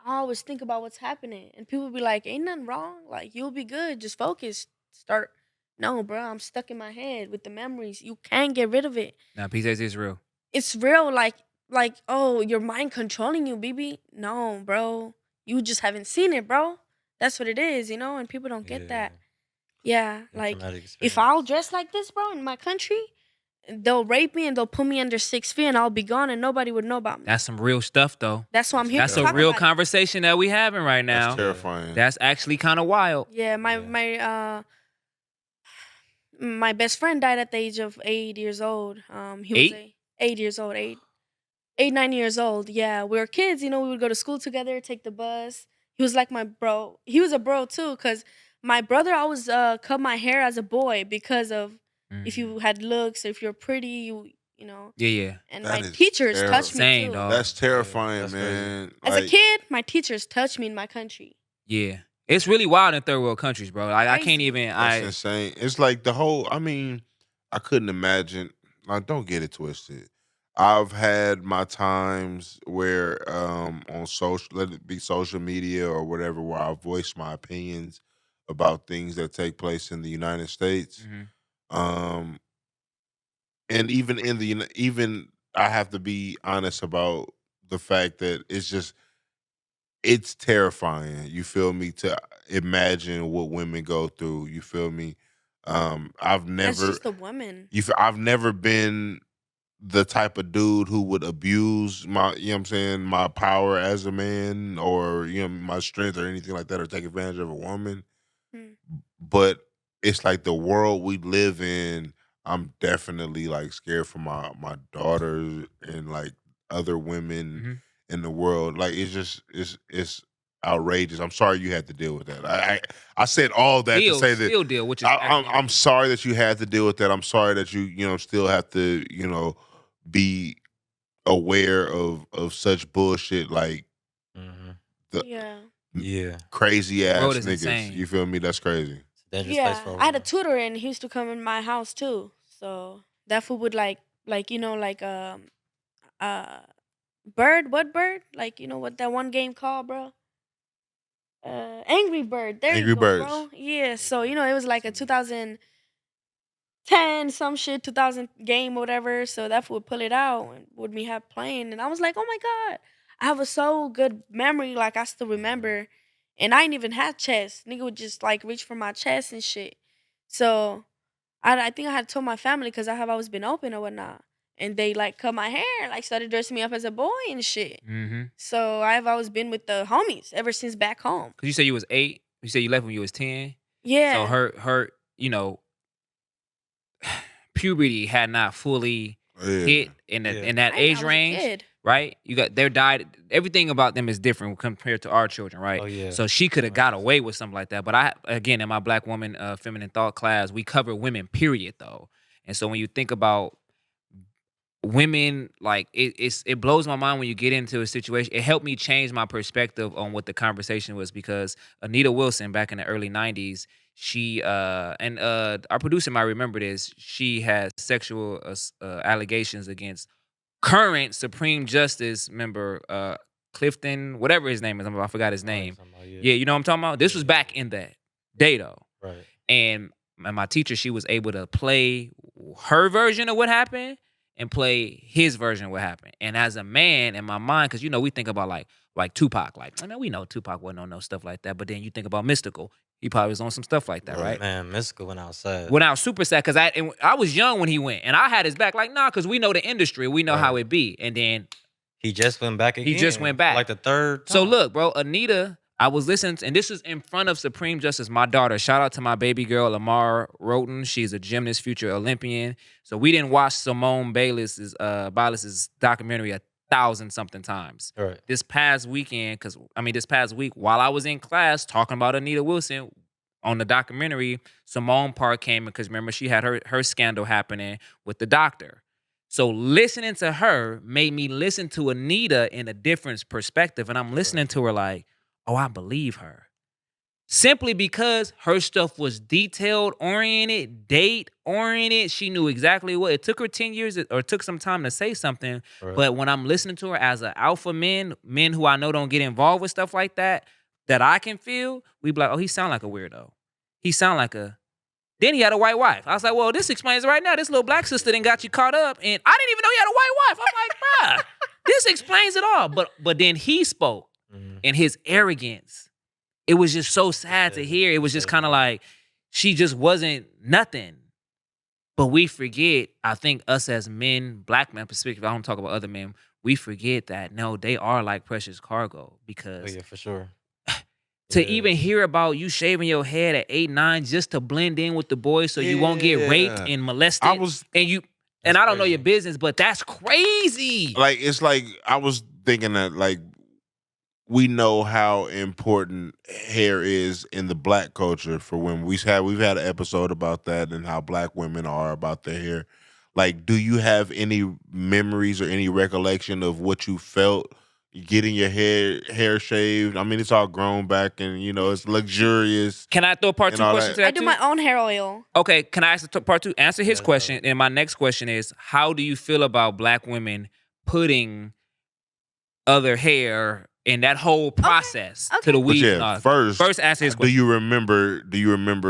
I always think about what's happening, and people be like, "Ain't nothing wrong. Like you'll be good. Just focus. Start." No, bro, I'm stuck in my head with the memories. You can't get rid of it. Now, PTSD is real. It's real. Like oh, your mind controlling you, BB. No, bro, you just haven't seen it, bro. That's what it is, you know. And people don't get that. Yeah, Yeah, like traumatic if experience. I'll dress like this, bro, in my country, they'll rape me and they'll put me under 6 feet, and I'll be gone, and nobody would know about me. That's some real stuff, though. That's why I'm here That's to a talk real about it. conversation that we having right now. That's terrifying. That's actually kind of wild. Yeah, Yeah. my best friend died at the age of 8 years old. He was 8 years old, 9 years old. Yeah, we were kids. You know, we would go to school together, take the bus. He was like my bro. He was a bro too, cause my brother always cut my hair as a boy because of if Mhm. you had looks, if you're pretty, you know. Yeah, yeah. And That my is teachers touched me Insane, too. dog. That's terrifying, that's crazy. man. As a kid, my teachers touched me in my country. Yeah. It's really wild in third world countries, bro. Like I can't Crazy. even. That's insane. It's like the whole. I mean, I couldn't imagine. Like, don't get it twisted. I've had my times where, on social, let it be social media or whatever, where I voice my opinions about things that take place in the United States. Mhm. Um, and even in even I have to be honest about the fact that it's terrifying. You feel me? To imagine what women go through. You feel me? I've That's never, just a woman. I've never been the type of dude who would abuse my, you know what I'm saying, my power as a man, or my strength or anything like that, or take advantage of a woman. Hmm. But it's like the world we live in. I'm definitely like scared for my daughters and like other women Mhm. in the world. Like it's just it's outrageous. I'm sorry you had to deal with that. I said all that to say that Still deal, which is actually I'm healthy. sorry that you had to deal with that. I'm sorry that you know still have to be aware of such bullshit like Hmm. the Yeah. Yeah. crazy The world ass is niggas. You insane. feel me? That's crazy. It's a dangerous place for Yeah. a I had a woman. tutor and he used to come in my house too. So that fool would like like uh bird, what bird? Like what that one game called, bro? Angry Bird. There you Angry go, Birds. bro. Yeah. There you So go. it was like a See. 2010 some shit, 2000 game or whatever. So that fool would pull it out and would me have playing, and I was like, oh my god, I have a so good memory. Like I still Mhm. remember, and I ain't even had chest. Nigga would just like reach for my chest and shit. So I think I had told my family because I have always been open or whatnot, and they like cut my hair, like started dressing me up as a boy and shit. Mhm. So I've always been with the homies ever since back home. 'Cause you said you was 8. You said you left when you was 10. So Yeah. her, puberty had not fully Yeah. hit in that Yeah. in that I age was a range, kid. right? You got their diet. Everything about them is different compared to our children, right? Oh yeah. So she could have got 100%. away with something like that. But I, again, in my Black woman feminine thought class, we cover women, period, though. And so when you think about women, like it blows my mind when you get into a situation. It helped me change my perspective on what the conversation was, because Anita Wilson back in the early 90s, she and our producer might remember this, she has sexual allegations against current Supreme Justice member Clifton, whatever his name is. I forgot his I know what you're name. talking about. Yeah. Yeah, you know what I'm talking about? This Yeah. was Yeah. back in that day though. Right. And my teacher, she was able to play her version of what happened and play his version of what happened. And as a man, in my mind, because we think about like Tupac, like I mean, we know Tupac wasn't on no stuff like that, but then you think about Mystical, he probably was on some stuff like that, Right. right? Man, Mystical went outside. Went out super sad because I was young when he went, and I had his back, like, nah, because we know the industry, we know how Right. it be, and then He just went back he just again went for back. like the third So time. look, bro, Anita, I was listening, and this was in front of Supreme Justice, my daughter. Shout out to my baby girl, Lamar Roten. She's a gymnast, future Olympian. So we didn't watch Simone Biles' documentary 1,000 something times. Right. This past weekend, this past week, while I was in class talking about Anita Wilson on the documentary, Simone Park came in because remember she had her scandal happening with the doctor. So listening to her made me listen to Anita in a different perspective. And I'm listening to her like, oh, I believe her. Simply because her stuff was detailed oriented, date oriented. She knew exactly what it took her 10 years or took some time to say something. Right. But when I'm listening to her as an alpha men who I know don't get involved with stuff like that I can feel, we be like, oh, he sound like a weirdo. He sound like a Then he had a white wife. I was like, well, this explains it right now. This little black sister then got you caught up. And I didn't even know he had a white wife. I'm like, bruh, this explains it all. But then he spoke Mhm. and his arrogance. It was just so sad to hear. It was just kind of like she just wasn't nothing. But we forget, I think us as men, black men perspective, I don't talk about other men, we forget that no, they are like precious cargo Oh because yeah, for sure. to Yeah. even hear about you shaving your head at 8, 9 just to blend in with the boys so you won't get raped Yeah. and molested. I was and That's I don't know your crazy. business, but that's crazy. like, it's like I was thinking that like we know how important hair is in the black culture for women. We've had an episode about that and how black women are about their hair. Like, do you have any memories or any recollection of what you felt getting your hair shaved? I mean, it's all grown back and it's luxurious Can I throw part and 2 all question that. to I that do too? my own hair oil. Okay, can I ask part 2? Answer his Yeah, question. And my next question is, how do you feel about black women putting other hair in that whole process to Okay. the But weaves and yeah, all? first, First answer his do question. you remember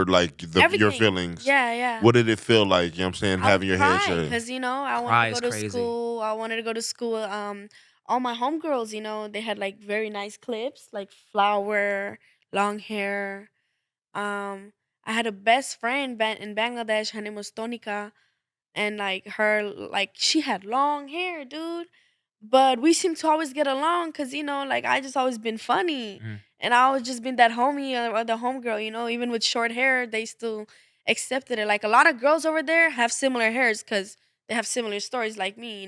like your Everything. feelings? Yeah, yeah. What did it feel like, you know what I'm saying, I having would your hair cry shaved? because I wanted Cry to go is to crazy. school. I wanted to go to school. All my homegirls, they had like very nice clips, like flower, long hair. I had a best friend in Bangladesh. Her name was Tonika, and like she had long hair, dude. But we seem to always get along because like I just always been funny, Mhm. and I always just been that homie or the homegirl. Even with short hair, they still accepted it. Like a lot of girls over there have similar hairs because they have similar stories like me,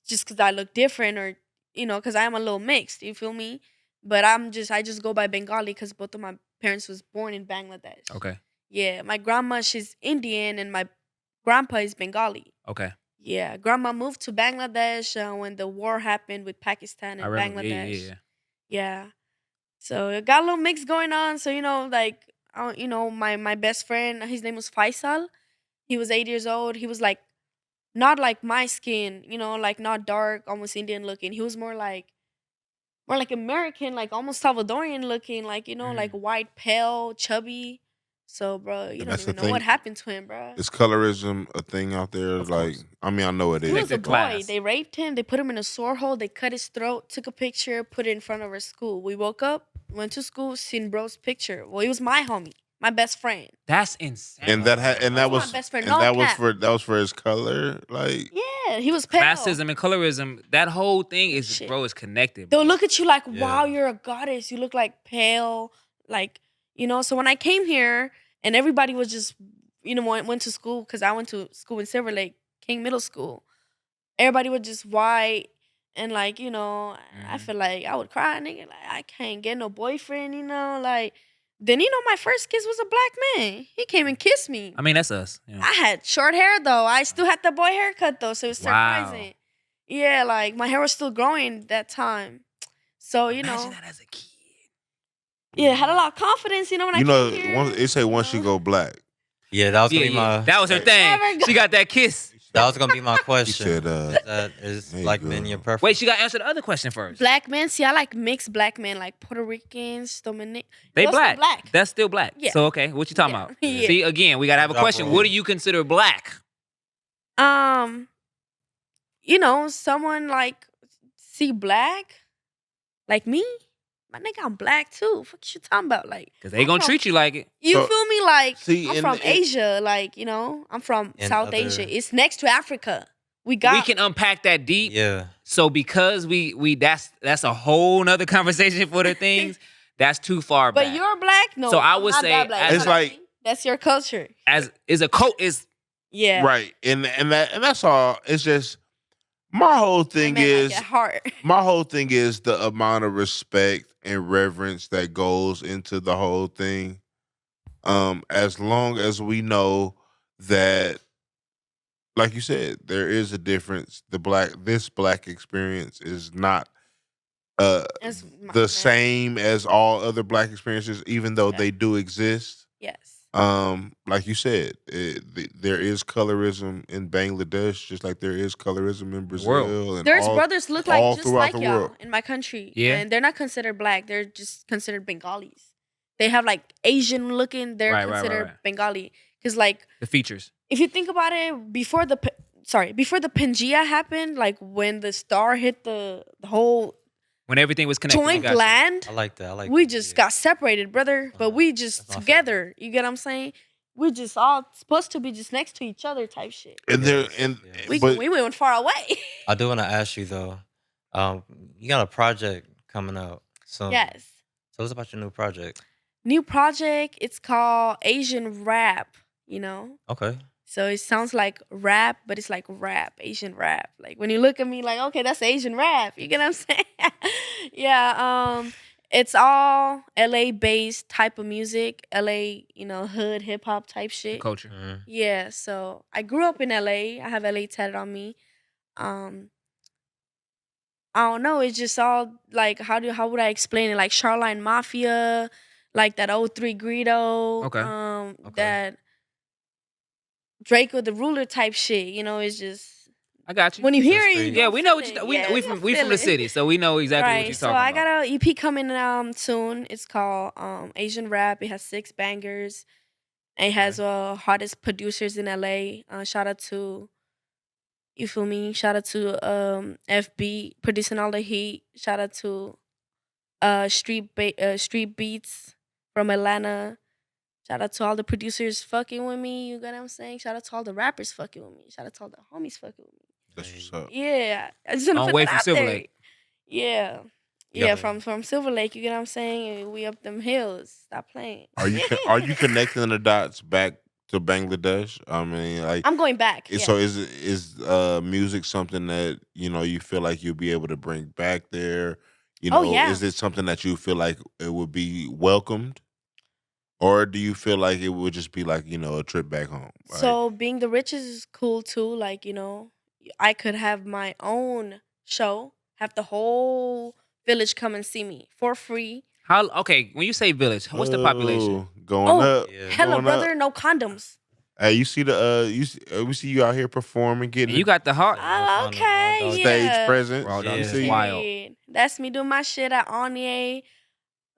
just because I look different or, because I am a little mixed, you feel me? But I just go by Bengali because both of my parents was born in Bangladesh. Okay. Yeah, my grandma, she's Indian and my grandpa is Bengali. Okay. Yeah, grandma moved to Bangladesh when the war happened with Pakistan I and remember. Bangladesh. Yeah. Yeah. So it got a little mix going on. So, like, my best friend, his name was Faisal. He was 8 years old. He was like, not like my skin, like not dark, almost Indian looking. He was more like American, like almost Salvadorian looking, like, like white, pale, chubby. So, bro, you And don't that's the even know what thing. happened to him, bro. Is colorism a thing out there? Of Like, course. I mean, I know it He is. was a Protected boy. class. They raped him. They put him in a sore hole. They cut his throat, took a picture, put it in front of our school. We woke up, went to school, seen bro's picture. Well, he was my homie, my best friend. That's insane. And that That's my best friend. and No that was cap. for his color. Like, Yeah, he was pale. Classism and colorism, that whole thing is, Shit. bro, is connected. They'll Bro. look at you like, Yeah. wow, you're a goddess. You look like pale, like, So when I came here and everybody was just, went to school because I went to school in Silver Lake, King Middle School. Everybody was just white and like, I feel like I would cry, nigga. Like I can't get no boyfriend, like. Then my first kiss was a black man. He came and kissed me. I mean, that's us. You know. I had short hair though. I still had the boy haircut though, so it was Wow. surprising. Yeah, like my hair was still growing that time. So, Imagine that as a kid. Yeah, had a lot of confidence, when I came here. They say once you go black. Yeah, that was gonna Yeah, be yeah. my. That was her thing. Never go- She got that kiss. That was gonna be my question. said, Is there you black go. men your preference? Wait, she got to answer the other question first. Black men, see, I like mixed black men, like Puerto Ricans, Dominican. They Those are black. black. That's still black. Yeah. So okay, what you talking Yeah. about? Yeah. See, again, we gotta have a Drop question. roll. What do you consider black? Someone like see black, like me. My nigga, I'm black too. Fuck you talking about? Like, Because they gonna treat you like it. you So, feel me? Like, see, I'm in from the- Asia. Like, I'm from In South other- Asia. It's next to Africa. We We can unpack that deep. Yeah. So because we that's a whole nother conversation for the things. That's too far But back. you're black? No. So I I'm would not say that black. as- You It's know what I like- mean? That's your culture. As is a coat is Yeah. Right. And that's all. It's just my whole thing Man, is like, heart. my whole thing is the amount of respect and reverence that goes into the whole thing. As long as we know that, like you said, there is a difference. This black experience is not That's my- the same as all other black experiences, even though Yeah. they do exist. Yes. Like you said, there is colorism in Bangladesh, just like there is colorism in Brazil. world. And There's all, brothers look all like just throughout like the y'all world. in my country. Yeah. And they're not considered black. They're just considered Bengalis. They have like Asian looking. They're Right. considered Bengali. Because like the features. if you think about it, before the Pangea happened, like when the star hit the whole When everything was connected. joint I got you. land, I like that. I like we that, just yeah. got separated, brother. But we just That's my together. You get what I'm saying? We just all supposed to be just next to each other type shit. And there and Yeah. but We went far away. I do want to ask you though. You got a project coming out soon. Yes. Tell us about your new project. New project. It's called Asian Rap. Okay. So it sounds like rap, but it's like rap, Asian rap. Like when you look at me, like okay, that's Asian rap. You get what I'm saying? Yeah. It's all LA based type of music. LA, hood hip hop type shit. Culture. Mhm. Yeah. So I grew up in LA. I have LA tatted on me. I don't know. It's just all like how would I explain it? Like Shoreline Mafia, like that '03 Greedo. Okay. That Draco the Ruler type shit. It's just I got you. when you hear it, street. you yeah, gon' we know what feel you it. we Yeah, we you from gon' we from feel the it. city, so we know exactly what Right. you're So talking I about. got a EP coming soon. It's called Asian Rap. It has 6 bangers. It has hottest producers in LA. Shout out to you feel me? Shout out to FB producing all the heat. Shout out to Street Beats from Atlanta. Shout out to all the producers fucking with me. You get what I'm saying? Shout out to all the rappers fucking with me. Shout out to all the homies fucking with me. that's what's up. Yeah, I just want to On put way that from out Silver there. Lake. Yeah, Yeah, Yeah. from Silver Lake. You get what I'm saying? We up them hills. Stop playing. Are you connecting the dots back to Bangladesh? I mean, like, I'm going back. so Yeah. is music something that you feel like you'll be able to bring back there? Oh yeah. Is it something that you feel like it would be welcomed, or do you feel like it would just be like a trip back home? Like, So being the richest is cool too. Like, I could have my own show, have the whole village come and see me for free. Okay, when you say village, what's the population? Going Oh, up, Yeah. hella, going up. brother, no condoms. Hey, you see we see you out here performing, getting And you got the heart. Oh, okay, stage yeah. presence. Bro, dog, You this Yeah. is see, wild. Shit. That's me doing my shit at Anye.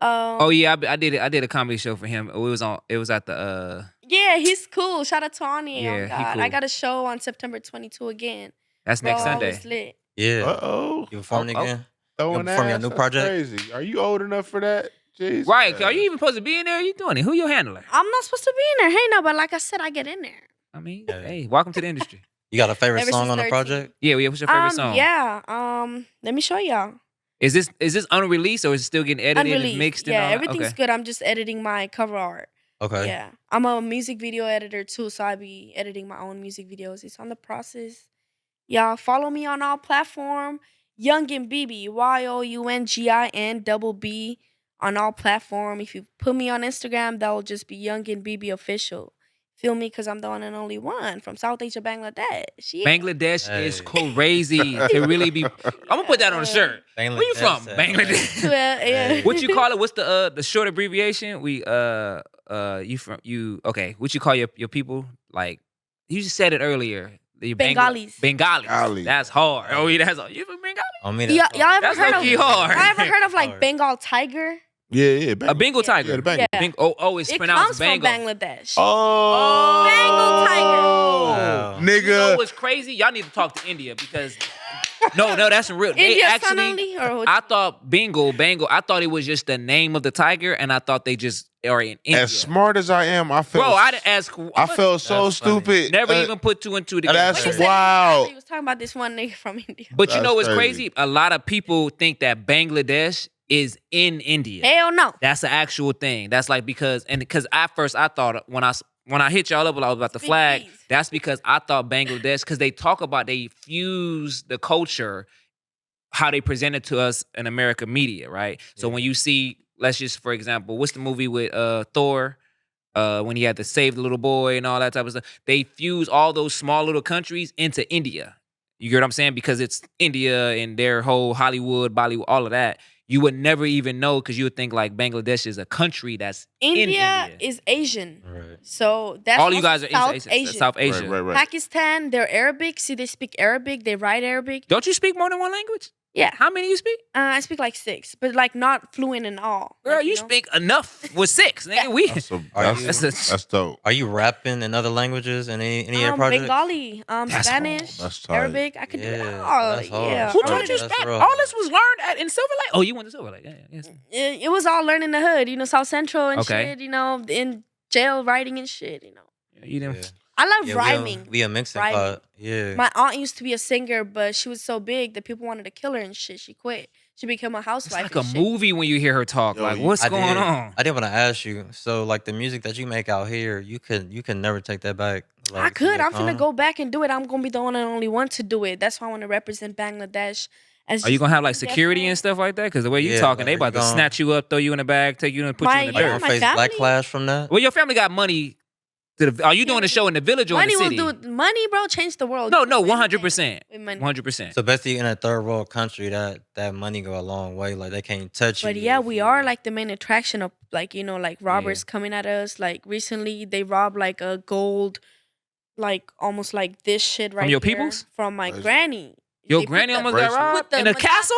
Oh yeah, I did it. I did a comedy show for him. It was at the Yeah, he's cool. Shout out to Anye. Yeah, Oh he God, I cool. got a show on September 22 again. that's Bro, next Sunday. it's lit. Yeah. oh, You performing Oh, again? throwing performing your ass. new That's project? crazy. Are you old enough for that? Jeez, Right, are you even supposed to be in there? You doing it? Who your handler? I'm not supposed to be in there. Hey, no, but like I said, I get in there. I mean, Yeah. hey, welcome to the industry. You got a favorite Ever song since on the 13. project? Yeah, what's your favorite song? Yeah. Let me show y'all. Is this unreleased or is it still getting edited and Unreleased. mixed and Yeah, all that? everything's Okay. good. I'm just editing my cover art. Okay. Yeah. I'm a music video editor too, so I be editing my own music videos. It's on the process. Y'all follow me on all platform. Youngin BB, YOUNGIN on all platform. If you put me on Instagram, that will just be Youngin BB official. Feel me? Because I'm the one and only one from South Asia, Bangladesh. Yeah. Bangladesh is Hey. crazy to really be. I'm gonna put that on a shirt. Where you from? said- Bangladesh. Well, yeah. Hey. What you call it? What's the short abbreviation? Okay? What you call your people? Like you just said it earlier. The Bengalis. Bengalis. Bengali. That's hard. Oh yeah, that's hard. You from Bengali? On me, Y'all ever That's heard of? low-key hard. Y'all ever heard of like Hard. Bengal tiger? Yeah. A Bengal Yeah, tiger. the Bengal. Yeah. It's It pronounced comes from Bengal. Bangladesh. Oh, Bengal tiger. Wow. You know nigga. what's crazy? Y'all need to talk to India because no, that's real. They India actually, son only? Or I thought Bengal. I thought it was just the name of the tiger, and I thought they just are in India. As smart as I am, I felt. Bro, I didn't ask. I felt so That's funny. stupid. Never even put two and two together. that's When you But said India, I wild. thought you was talking about this one nigga from India. you know That's what's crazy. crazy? A lot of people think that Bangladesh is in India. Hell no. That's an actual thing. That's like because at first I thought when I hit y'all up when I was about the Speak flag, please. that's because I thought Bangladesh because they talk about they fuse the culture how they present it to us in America media, right? So Yeah. when you see, let's just for example, what's the movie with Thor? When he had to save the little boy and all that type of stuff, they fuse all those small little countries into India. You get what I'm saying? Because it's India and their whole Hollywood, Bollywood, all of that. You would never even know because you would think like Bangladesh is a country that's in India India. is Asian. Right. So that's All you also guys are South Asian. Asian. South Asia. Right. Pakistan, they're Arabic. See, they speak Arabic. They write Arabic. Don't you speak more than one language? Yeah. How many you speak? I speak like 6, but like not fluent in all. Girl, Like, you know? speak enough with 6. Nigga, we That's, Are you- that's dope. Are you rapping in other languages in any of your projects? Bengali, That's Spanish, That's tight. Arabic. I could do it Yeah, all. that's hard. Yeah. Who That's taught you That's Spanish? real. All this was learned in Silver Lake. Oh, you went to Silver Lake. Yeah, yes. It was all learning the hood, South Central and Okay. shit, in jail writing and shit, You didn't. Yeah. I love Yeah, rhyming. We a mixing Rhyming. pot. Yeah. My aunt used to be a singer, but she was so big that people wanted to kill her and shit. She quit. She became a It's housewife. like a and shit. movie when you hear her talk. Yo, Like, you- what's I going did. on? I did want to ask you. So, like the music that you make out here, you can never take that back. Like, I to could. back I'm finna home? go back and do it. I'm gonna be the one and only one to do it. That's why I want to represent Bangladesh. As Are you just gonna have like different. security and stuff like that? Because the way you Yeah, talking, like, they are about you to gonna- snatch you up, throw you in the bag, take you and put My- you in the Like, yeah, dirt. my face family- backlash from that. Well, your family got money. Are you doing a show in the village or in Money the will city? do it. Money, bro, change the world. No, You can do 100%. anything with money. 100%. So basically, in a third world country, that money go a long way. Like they can't touch you. But yeah, if we you- are like the main attraction of like robbers coming at us. Like recently, they robbed like a gold, like almost like this shit right your here peoples? from my Nice. granny. Your They put granny the- almost got bracelet. robbed With the in a machete. castle.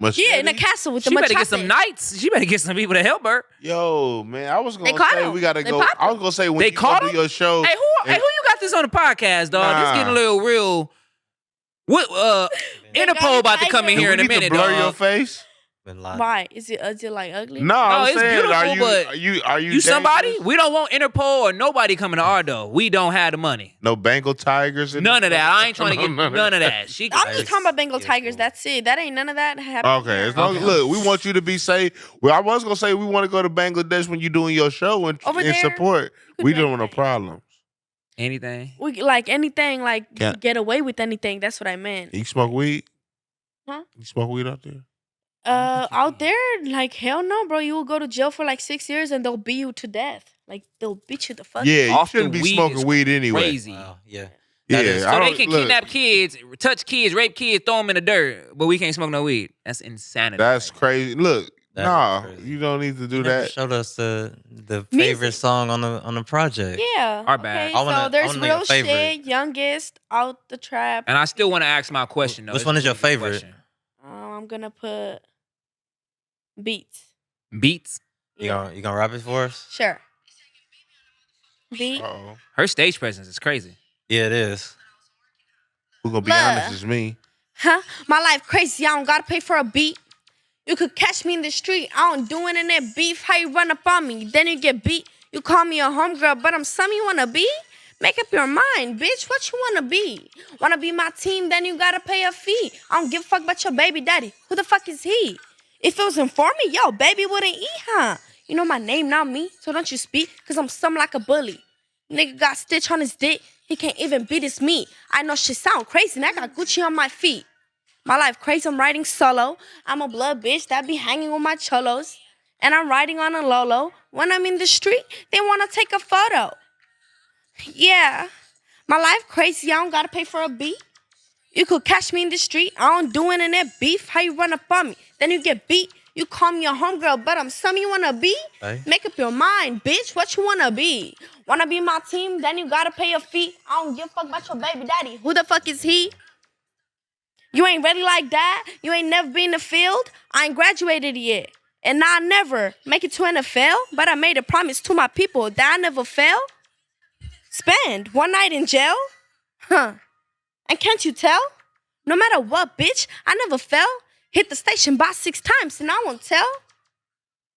Yeah, in a Machete? castle with the She better get machete. some knights. She better get some people to help her. Yo, man, I was They gonna caught say him. we gotta They go. popped I was gonna say when They you caught gonna do him? your show. Hey, who you got this on the podcast, dog? This Nah. getting a little real. What They got Interpol a about to come in tiger. here Do in a we need minute, to blur your dog. face? Been lied. Why? Is it like ugly? No, No, I'm it's saying, beautiful, but are you You somebody? dangerous? We don't want Interpol or nobody coming to our door. We don't have the money. No Bengal tigers? None of that. I ain't trying to get none of that. She I'm can, just talking about Bengal Yeah, tigers. cool. That's it. That ain't none of that happening. Okay, here. as long as, Okay. look, we want you to be safe. Well, I was gonna say we want to go to Bangladesh when you're doing your show and Over in there, support. you could We do don't want no anything. problems. anything. We like anything, like Can't- get away with anything. That's what I meant. You smoke weed? Huh? You smoke weed out there? Out there, like hell no, bro. You will go to jail for like 6 years and they'll beat you to death. Like they'll beat you the fuck. Yeah, you Off the shouldn't be weed smoking is weed anyway. Crazy. Wow. Yeah. Yeah, That is- I So they don't- can look, kidnap kids, touch kids, rape kids, throw them in the dirt, but we can't smoke no weed. That's insanity. That's crazy. Look, That is nah, crazy. you don't need to do You never that. showed us the favorite Music. song on the project. Yeah. Our bad. Okay, I wanna- so there's I wanna know your real favorite. shit, youngest, out the trap. And I still want to ask my question though. Which It's one a is your really good favorite? question. I'm gonna put beats. Beats. You gonna rap it for us? Sure. Beat. Uh-oh. Her stage presence is crazy. Yeah, it is. Who gonna be Look. honest is me. Huh? My life crazy. I don't gotta pay for a beat. You could catch me in the street. I don't do it in that beef. How you run up on me? Then you get beat. You call me a homegirl, but I'm some you wanna be? Make up your mind, bitch. What you wanna be? Wanna be my team? Then you gotta pay a fee. I don't give a fuck about your baby daddy. Who the fuck is he? If it wasn't for me, yo, baby wouldn't eat, huh? You know my name, not me. So don't you speak, cause I'm some like a bully. Nigga got stitch on his dick. He can't even beat his meat. I know shit sound crazy, and I got Gucci on my feet. My life crazy, I'm riding solo. I'm a blood bitch that be hanging with my cholos. And I'm riding on a Lolo. When I'm in the street, they wanna take a photo. Yeah. My life crazy, I don't gotta pay for a beat. You could catch me in the street, I don't do it in that beef. How you run up on me? Then you get beat. You call me a homegirl, but I'm some you wanna be? Hey. Make up your mind, bitch. What you wanna be? Wanna be my team? Then you gotta pay a fee. I don't give a fuck about your baby daddy. Who the fuck is he? You ain't ready like that? You ain't never been in the field? I ain't graduated yet. And I never make it to NFL, but I made a promise to my people that I never fail. Spend one night in jail? Huh. And can't you tell? No matter what, bitch, I never fell. Hit the station by 6 times and I won't tell.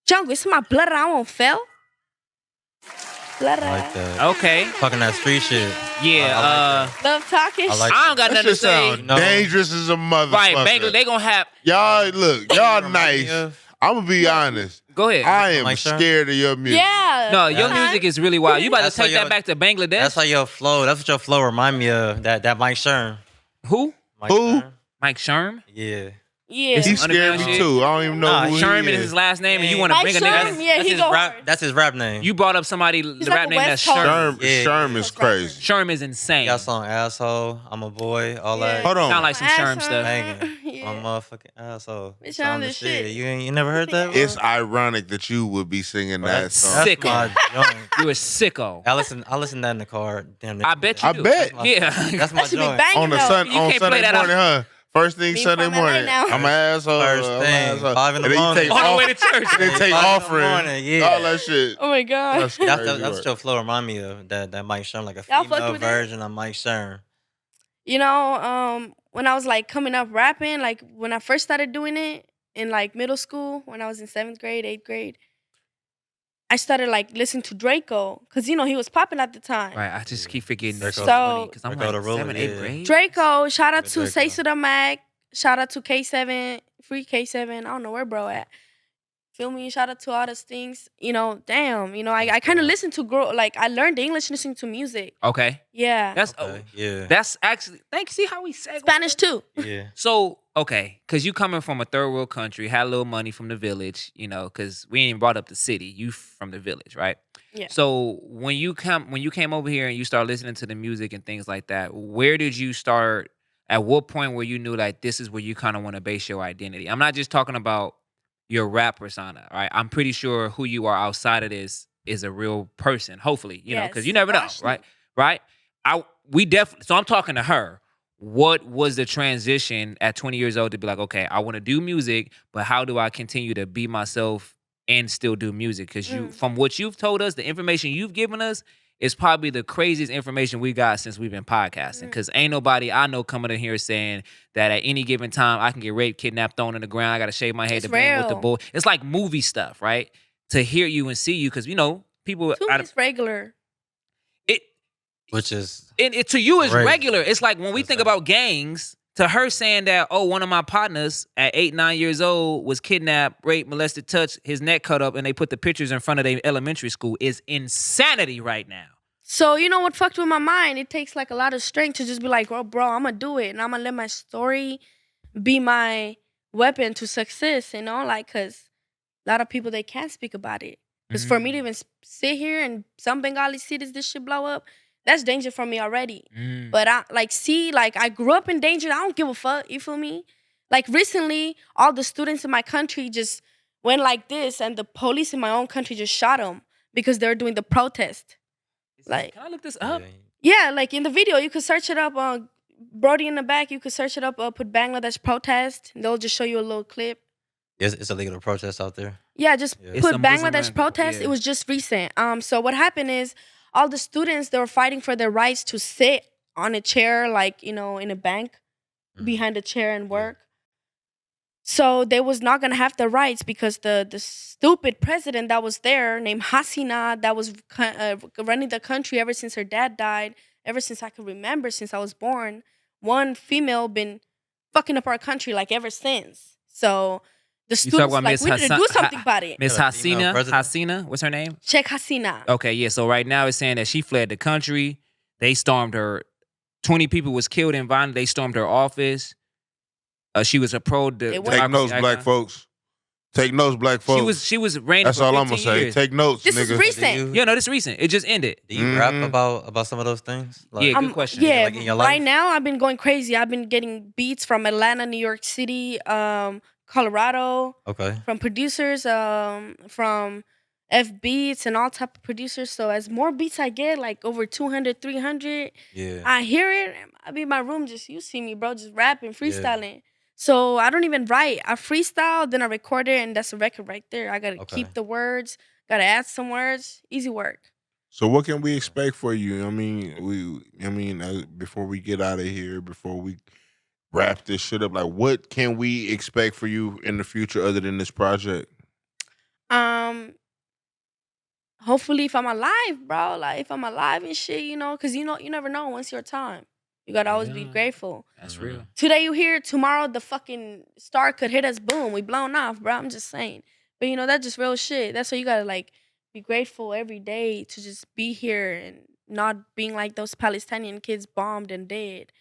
Jungle, it's my blood and I won't fail. Blood. I like that. Okay. Talking that street shit. Yeah. I like Love talking. I like I don't got That nothing to shit say. sound No. dangerous as a motherfucker. Right, Bangla, they gonna have. Y'all look, y'all Remind nice. me of- I'm gonna be honest. Go ahead. I am Mike Sherm? scared of your music. Yeah. No, your Yeah. music is really wild. You about to That's how take that your- back to Bangladesh? That's how your flow. That's what your flow remind me of. That Mike Sherm. Who? Mike Who? Sherm. Mike Sherm? Yeah. Yeah. He scared Underground me shit? too. I don't even know Nah, who Sherm he is is. his last name, and you want to Mike bring a Sherm? name. Yeah, that's he his go rap. hard. That's his rap name. You brought up somebody, the like rap a name that's West Coast. Sherm. Sherm, Yeah. Sherm is crazy. Sherm is insane. Y'all song asshole. I'm a boy. All that. Hold on. Sound like some Sherm stuff. Banging. Yeah. I'm a motherfucking asshole. Bitch, Sound I'm the the shit. You never heard that? bro? It's ironic that you would be singing that That's song. sick. my joint. You a sicko. I listen to that in the car. Damn, I bet you I do. bet. Yeah. That's my That should be joint. banging On the though. sun You on can't play Sunday that morning, huh? First thing Me Sunday from LA morning. now. I'm an asshole. First I'm an thing, asshole. 5 in the And then you morning. take On the off, way to church. and then take 5 in the offering, morning, yeah. all that shit. Oh my god. That's That's, crazy that's work. what your flow remind me of. That Mike Sherm, like a Y'all fucked female with that? version of Mike Sherm. You know, when I was like coming up rapping, like when I first started doing it in like middle school, when I was in 7th grade, 8th grade, I started like listening to Draco because you know he was popping at the time. Right, I just keep forgetting that Draco. shit's funny because I'm Draco the like Ruler, 7th, 8th yeah. grade. Draco, shout out to Draco. Say to the Mac, shout out to K7, free K7. I don't know where bro at. Feel me? Shout out to all those things. You know, damn. You know, I kind of listened to like I learned English listening to music. Okay, Yeah, that's Okay, yeah. that's actually. See how we say Spanish too. Yeah. So okay, because you coming from a third world country, had a little money from the village, you know, because we ain't brought up the city. You from the village, right? Yeah. So when you came over here and you start listening to the music and things like that, where did you start? At what point where you knew like this is where you kind of want to base your identity? I'm not just talking about your rap persona, right? I'm pretty sure who you are outside of this is a real person. Hopefully, you know, because you Yes, never know, passionate. right? Right? We definitely. So I'm talking to her. What was the transition at 20 years old to be like, okay, I want to do music, but how do I continue to be myself and still do music? Because you, from what you've told us, the information you've given us, is probably the craziest information we got since we've been podcasting. Because ain't nobody I know coming in here saying that at any given time I can get raped, kidnapped, thrown in the ground. I got to shave my head It's to bang with the real. bull. It's like movie stuff, right? To hear you and see you, because people. To me, it's regular. Which is It to you is Crazy. regular. It's like when we That's think right. about gangs, to her saying that, oh, one of my partners at 8, 9 years old was kidnapped, raped, molested, touched, his neck cut up, and they put the pictures in front of their elementary school is insanity right now. So you know what fucked with my mind? It takes like a lot of strength to just be like, bro, I'm gonna do it, and I'm gonna let my story be my weapon to success. Like, cause a lot of people they can't speak about it. Cause for me to even sit here and some Bengali cities this shit blow up, that's danger for me already. But I grew up in danger. I don't give a fuck. You feel me? Like recently, all the students in my country just went like this, and the police in my own country just shot them because they were doing the protest. Like, Can I look this up? yeah, like in the video, you could search it up on Brody in the back. You could search it up, put Bangladesh protest. And they'll just show you a little clip. it's illegal to protest out there. Yeah, just Yeah. It's put a Muslim Bangladesh protest. yeah. It was just recent. So what happened is all the students, they were fighting for their rights to sit on a chair, like, in a bank behind a chair and work. So they was not gonna have the rights because the stupid president that was there named Hasina, that was running the country ever since her dad died, ever since I could remember, since I was born. One female been fucking up our country like ever since. So the You talk students about like Miss we need to do something about it. Miss Yeah, the female Hasina. president. Hasina, what's her name? Check Hasina. Okay, yeah. So right now it's saying that she fled the country. They stormed her. 20 people was killed in violence. They stormed her office. She was a pro. Take notes, black folks. Take notes, black folks. She was reigning. That's for all I'm 15 gonna say. years. Take notes, This nigga. is recent. Yeah, no, this recent. It just ended. Do you rap Mhm. about some of those things? Yeah, good question. Yeah, Like in your right life? now I've been going crazy. I've been getting beats from Atlanta, New York City, Colorado, Okay. from producers, from F Beats and all type of producers. So as more beats I get, like over 200, 300, Yeah. I hear it. I be in my room, you see me, bro, just rapping, freestyling. So I don't even write. I freestyle, then I record it, and that's a record right there. I gotta Okay. keep the words, gotta add some words. Easy work. So what can we expect for you? Before we get out of here, before we wrap this shit up, like what can we expect for you in the future other than this project? Hopefully if I'm alive, bro, like if I'm alive and shit, because you never know when's your time. You gotta always be Yeah. grateful. That's real. Today you here, tomorrow the fucking star could hit us, boom, we blown off, bro. I'm just saying. But that's just real shit. That's why you gotta like be grateful every day to just be here and not being like those Palestinian kids bombed and dead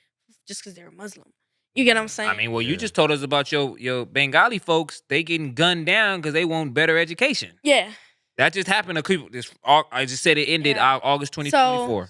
just because they're Muslim. You get what I'm saying? I mean, well, you Yeah. just told us about your Bengali folks. They getting gunned down because they want better education. yeah. That just happened. I just said it ended Yeah. August 2024.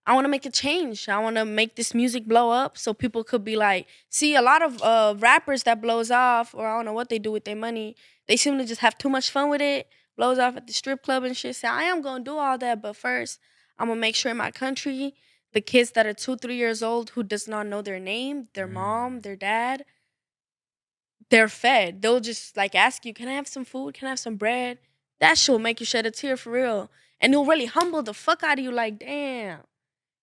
I want to make a change. I want to make this music blow up so people could be like, see, a lot of rappers that blows off, or I don't know what they do with their money, they seem to just have too much fun with it, blows off at the strip club and shit. Say, I am going to do all that, but first, I'm going to make sure in my country, the kids that are 2, 3 years old who does not know their name, their mom, their dad, they're fed. They'll just like ask you, can I have some food? Can I have some bread? That shit will make you shed a tear for real. And it'll really humble the fuck out of you like, damn.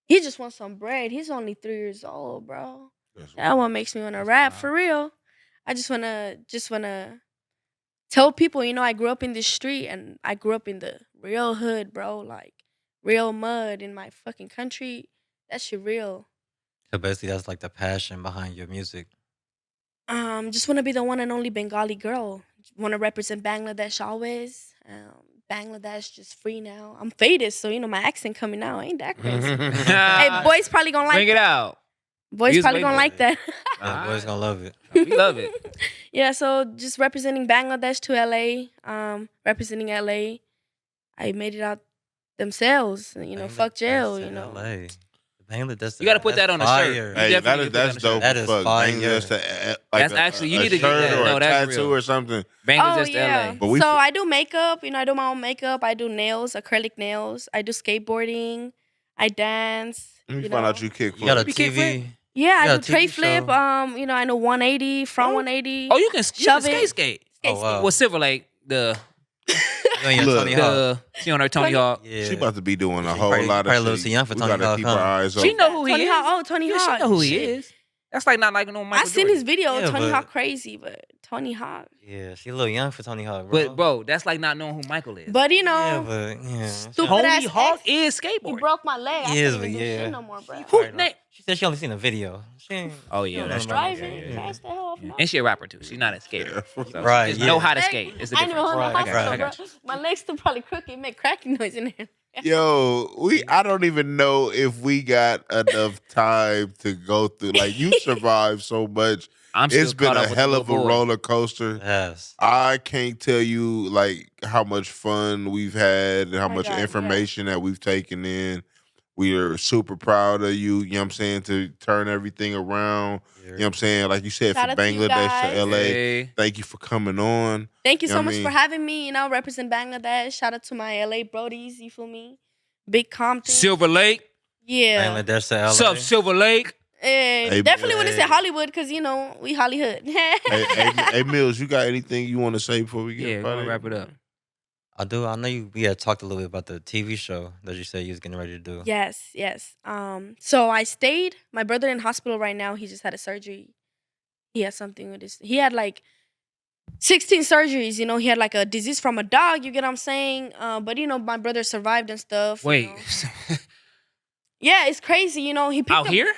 He just wants some bread. He's only 3 years old, bro. That one makes me want to rap for real. I just wanna tell people, I grew up in this street and I grew up in the real hood, bro. Like real mud in my fucking country. That shit real. So basically, that's like the passion behind your music. Just wanna be the one and only Bengali girl. Wanna represent Bangladesh always. Bangladesh just free now. I'm faded, so my accent coming out ain't that crazy. Hey, boys probably gonna like Bring it that. out. Boys Use probably way gonna more. like that. Yeah, boys gonna love it. We love it. Yeah, so just representing Bangladesh to LA, representing LA. I made it out themselves. Fuck jail. LA. Bangladesh. You got to put that on a shirt. fire. You Hey, definitely need to put that's that on a dope. That as is fuck. fire. Bangladesh That's actually- you need to get shirt that. or No, a that's tattoo real. or something. Bangladesh to yeah. LA. But we So f- I do makeup. I do my own makeup. I do nails, acrylic nails. I do skateboarding. I dance. Let me find out you kick You got a flip. TV. Yeah, Yeah, I do tray TV flip. show. I know 180, front 180. Oh, you can Shove skate it. skate. Oh, wow. Well, Silver Lake, the Yeah, Look. Tony Hawk. She on her Tony Hawk. Yeah. She about to be doing a She whole probably- lot probably a of little shit. too young for We Tony gotta Hawk, keep huh? our eyes She open. know who he Tony is. Hawk. Oh, Tony Yeah, Hawk. she know who he Shit. is. That's like not like no Michael I seen Jordan. his video. Yeah, Tony but- Hawk crazy, but Tony Hawk. Yeah, she a little young for Tony Hawk, bro. But bro, that's like not knowing who Michael is. But you know, yeah, but yeah. stupid Tony ass Hawk ex, is he skateboarding. broke my leg. I Yes, can't but even do yeah. shit no more, bro. Who- Right, no. She said she only seen a video. She ain't, Oh she yeah, don't that's know true. about it. Driving, Yeah. fast the hell off. Yeah. No. And she a rapper too. She's not a skater. So Right, Just yeah. know how to Leg- skate. It's the I ain't even difference. on the Right, hospital, I bro. got you. My legs still probably crooked. Make cracking noise in there. Yo, I don't even know if we got enough time to go through. Like, you survived so much. I'm still It's been caught a up with hell the of a little boy. roller coaster. Yes. I can't tell you like how much fun we've had and how My much God, information that we've taken in. We are super proud of you, you know what I'm saying, to turn everything around. You know what I'm saying? Like you said, Shout from out to you Bangladesh guys. to LA. Hey. Thank you for coming on. Thank you You so know what much I for mean? having me. You know, represent Bangladesh. Shout out to my LA Brodies. You feel me? Big Compton. Silver Lake. Yeah. Bangladesh to LA. What's up, Silver Lake? Hey, Definitely wouldn't say hey. Hollywood because, you know, we Hollywood. Hey, Mills, you got anything you want to say before we get Yeah, up we're out gonna of wrap here? it up. I do. I know we had talked a little bit about the TV show that you said you was getting ready to do. Yes, yes. So I stayed. My brother in hospital right now. He just had a surgery. He had something with his. He had like 16 surgeries. You know, he had like a disease from a dog. You get what I'm saying? But you know, my brother survived and stuff. you Wait, know. Yeah, it's crazy. You know, he picked out up, here?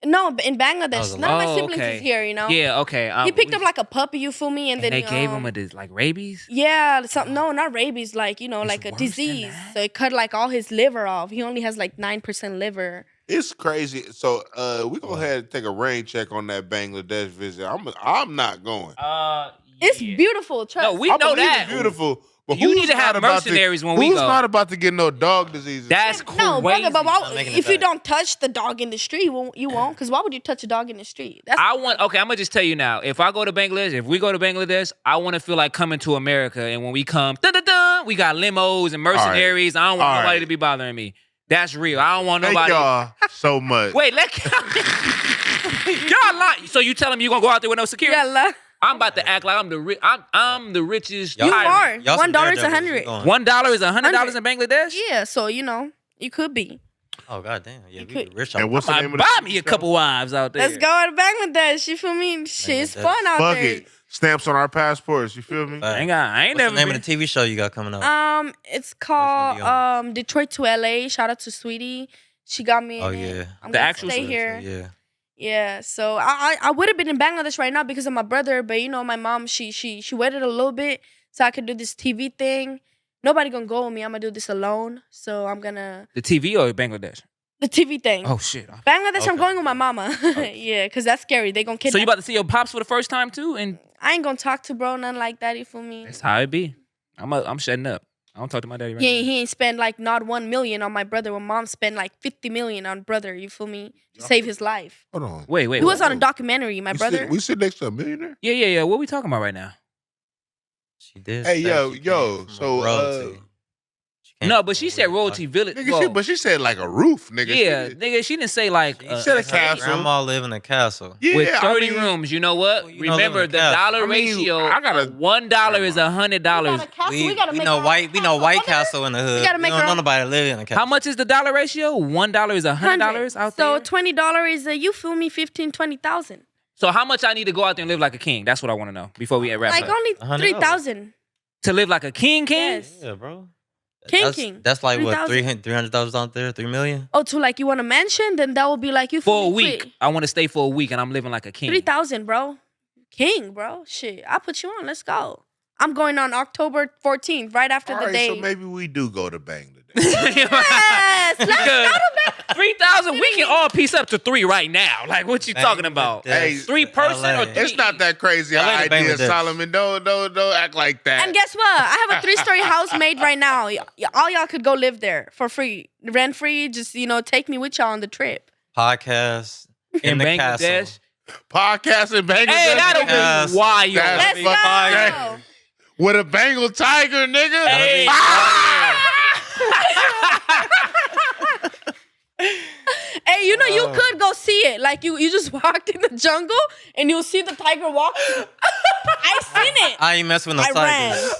No, in was Bangladesh. a None of my lot. Oh, siblings okay. is here. You know. Yeah, okay. He picked up like a puppy. You feel me? And and then they gave him a like rabies. Yeah, something. No, not rabies. Like, you know, It's like a worse than disease. that? So it cut like all his liver off. He only has like 9% liver. It's crazy. So we go ahead and take a rain check on that Bangladesh visit. I'm not going. It's beautiful. Trust. No, we I know believe that. it's beautiful. But You who's need to have not about mercenaries when we who's go. not about to get no dog diseases? That's crazy. No, brother, but Not making it if you back. don't touch the dog in the street, you won't. Because why would you touch a dog in the street? That's I'm gonna just tell you now. If I go to Bangladesh, if we go to Bangladesh, I want to feel like coming to America. And when we come, we got limos and mercenaries. I don't want All nobody right. to be bothering me. That's real. I don't want Thank nobody. y'all so much. Wait, y'all lying. So you telling me you gonna go out there with no security? yeah, I'm about to act like I'm I'm the richest. Y'all- you tyrant. are. Y'all some $1 is daredevils. We $100. going. $1 is $100 in Bangladesh. Yeah, so you know, you could be. Oh goddamn! Yeah, You we could- rich. And what's the Might name of the buy TV me a show? couple wives out there. Let's go to Bangladesh. You feel me? Shit, it's Bangladesh. fun out Fuck there. it. Stamps on our passports. You feel me? Fact. I ain't What's never the name been. of the TV show you got coming up? It's gonna called be Detroit to LA. Shout out to Sweetie. She got me. Oh, in it. yeah. I'm The gonna actual stay Sweetie, here. Yeah. Yeah, so I would have been in Bangladesh right now because of my brother, but you know my mom she waited a little bit so I could do this TV thing. Nobody gonna go with me. I'm gonna do this alone. So I'm gonna The TV or Bangladesh? the TV thing. Oh shit! Bangladesh, I'm Okay. going with my mama. Yeah, cause that's scary. They gonna So kidnap. you about to see your pops for the first time too? And I ain't gonna talk to bro nothing like that. You feel me? that's how it be. I'm shutting up. I don't talk to my daddy right He ain't spend like not 1 million on my brother when mom spent like 50 million on brother. You feel me? To save his life. Hold on. now. Wait. He was on a whoa. documentary. My brother. We sit next to a millionaire? Yeah. What we talking about right now? She did. Hey, say yo, she came yo, from so, royalty. She came No, from but she a said real- royalty village. Nigga, Well, but she said like a roof, nigga. yeah, She, nigga, she didn't say like She said a her castle. Grandma live in a castle. yeah, with I 30 mean, rooms. You know what? Well, you know, Remember live in the a castle. dollar I mean, ratio. I gotta- $1 is $100. We got a castle. We, gotta we make know our white. own We know White brother. Castle in the hood. gotta We make don't our know own- nobody live in a castle. How much is the dollar ratio? $1 is $100 out So there. $20 is you feel me 15,000-20,000. So how much I need to go out there and live like a king? That's what I want to know before we wrap Like up. only $100. 3,000. To live like a king, king? Yes. Yeah, bro. King. That's like what 3,000. 300,000 out there. 3 million. Oh, to like you want a mansion? Then that would be like you For a feel me, week. I want to stay for a week and I'm living like a king. 3,000, bro. King, bro. Shit, I'll put you on. Let's go. I'm going on October 14th, right after all the right, day. so maybe we do go to Bangladesh. Yes, let's Because go to 3,000, we can all piece up to 3 right now. Like, what you talking about? Hey, 3 person or LA. 3? It's not that crazy LA an to idea, Bangladesh. Solomon. Don't act like that. And guess what? I have a 3-story house made right now. All y'all could go live there for free, rent free. Just take me with y'all on the trip. Podcast In the Bangladesh. castle. Podcast in Bangladesh. Hey, that'll Yes. be wild. That's Let's fucking go. with a Bengal tiger, nigga. Hey. Hey, you could go see it. Like you just walked in the jungle and you'll see the tiger walking. I seen it. I ain't messing with no I ran. tigers.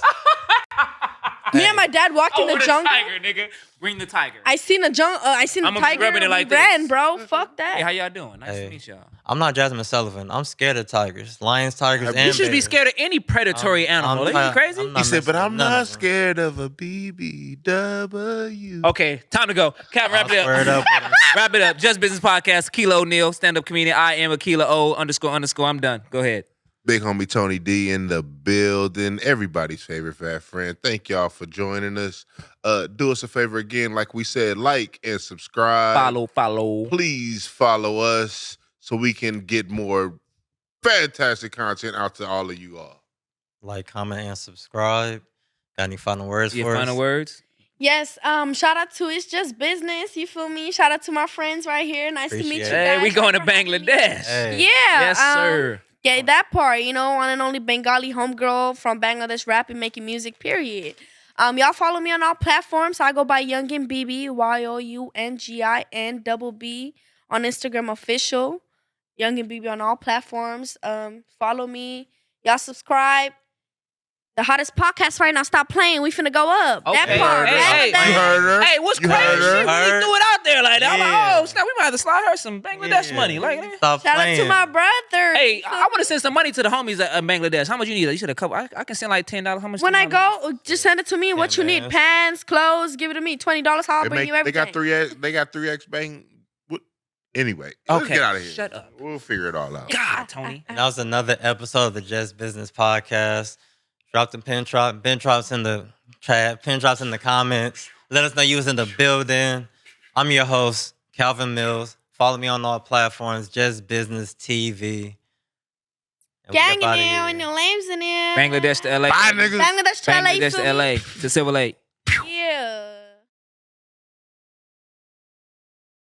Me and my dad walked in the jungle. Tiger, nigga. Bring the tiger. I seen a I seen a I'ma be tiger. rubbing it like we ran, this. bro. Fuck that. Hey, how y'all doing? Nice Hey. to meet y'all. I'm not Jasmine Sullivan. I'm scared of tigers, lions, tigers, and You should be bears. scared of any predatory animal. Are you crazy? I'm not He said, but messing I'm with none not of them. scared of a BBW. Okay, time to go. Cap, wrap it I'll square it up. up with 'em. Wrap it up. Just Business Podcast. Kilo O'Neal, stand-up comedian. I am Akila O __. I'm done. Go ahead. Big homie Tony D in the building. Everybody's favorite fat friend. Thank y'all for joining us. Do us a favor again, like we said, like and subscribe. Follow. Please follow us so we can get more fantastic content out to all of you all. Like, comment, and subscribe. Got any final words Your for final us? Yes. Yes. Shout out to It's Just Business. You feel me? Shout out to my friends right here. Nice to meet you Appreciate it. Hey, guys. we going to Thanks for having me. Bangladesh. Hey. Yeah. Yes, sir. Yeah, that part, one and only Bengali homegirl from Bangladesh rapping, making music, period. Y'all follow me on all platforms. I go by Youngin BB, YOUNGIN BB on Instagram official. Youngin BB on all platforms. Follow me. Y'all subscribe. The hottest podcast right now. Stop playing. We finna go up. That Okay. part. Hey, Bangladesh. You heard her. Hey, what's You crazy? heard her. She really threw it out there like that. I'm Yeah. like, oh, snap, we might have to slide her some Bangladesh Yeah. money. Like, Stop Shout playing. out to my brother. hey, I want to send some money to the homies in Bangladesh. How much you need? You said a couple. I can send like $10. How much? When I $10? go, just send it to me. What you man. need? Pants, clothes. Give it to me. $20. I'll They bring you they got everything. 3X bang. Anyway, let's Okay, get out of here. shut up. We'll figure it all out. God, Tony. And that was another episode of the Just Business Podcast. Drop the pin drops in the chat, pin drops in the comments. Let us know you was in the building. I'm your host, Calvin Mills. Follow me on all platforms, Just Business TV. And we Gang in up outta there here. and your lames in there. Bangladesh to LA. Bye, niggas. Bangladesh to LA. Bangladesh to LA to Silver Lake.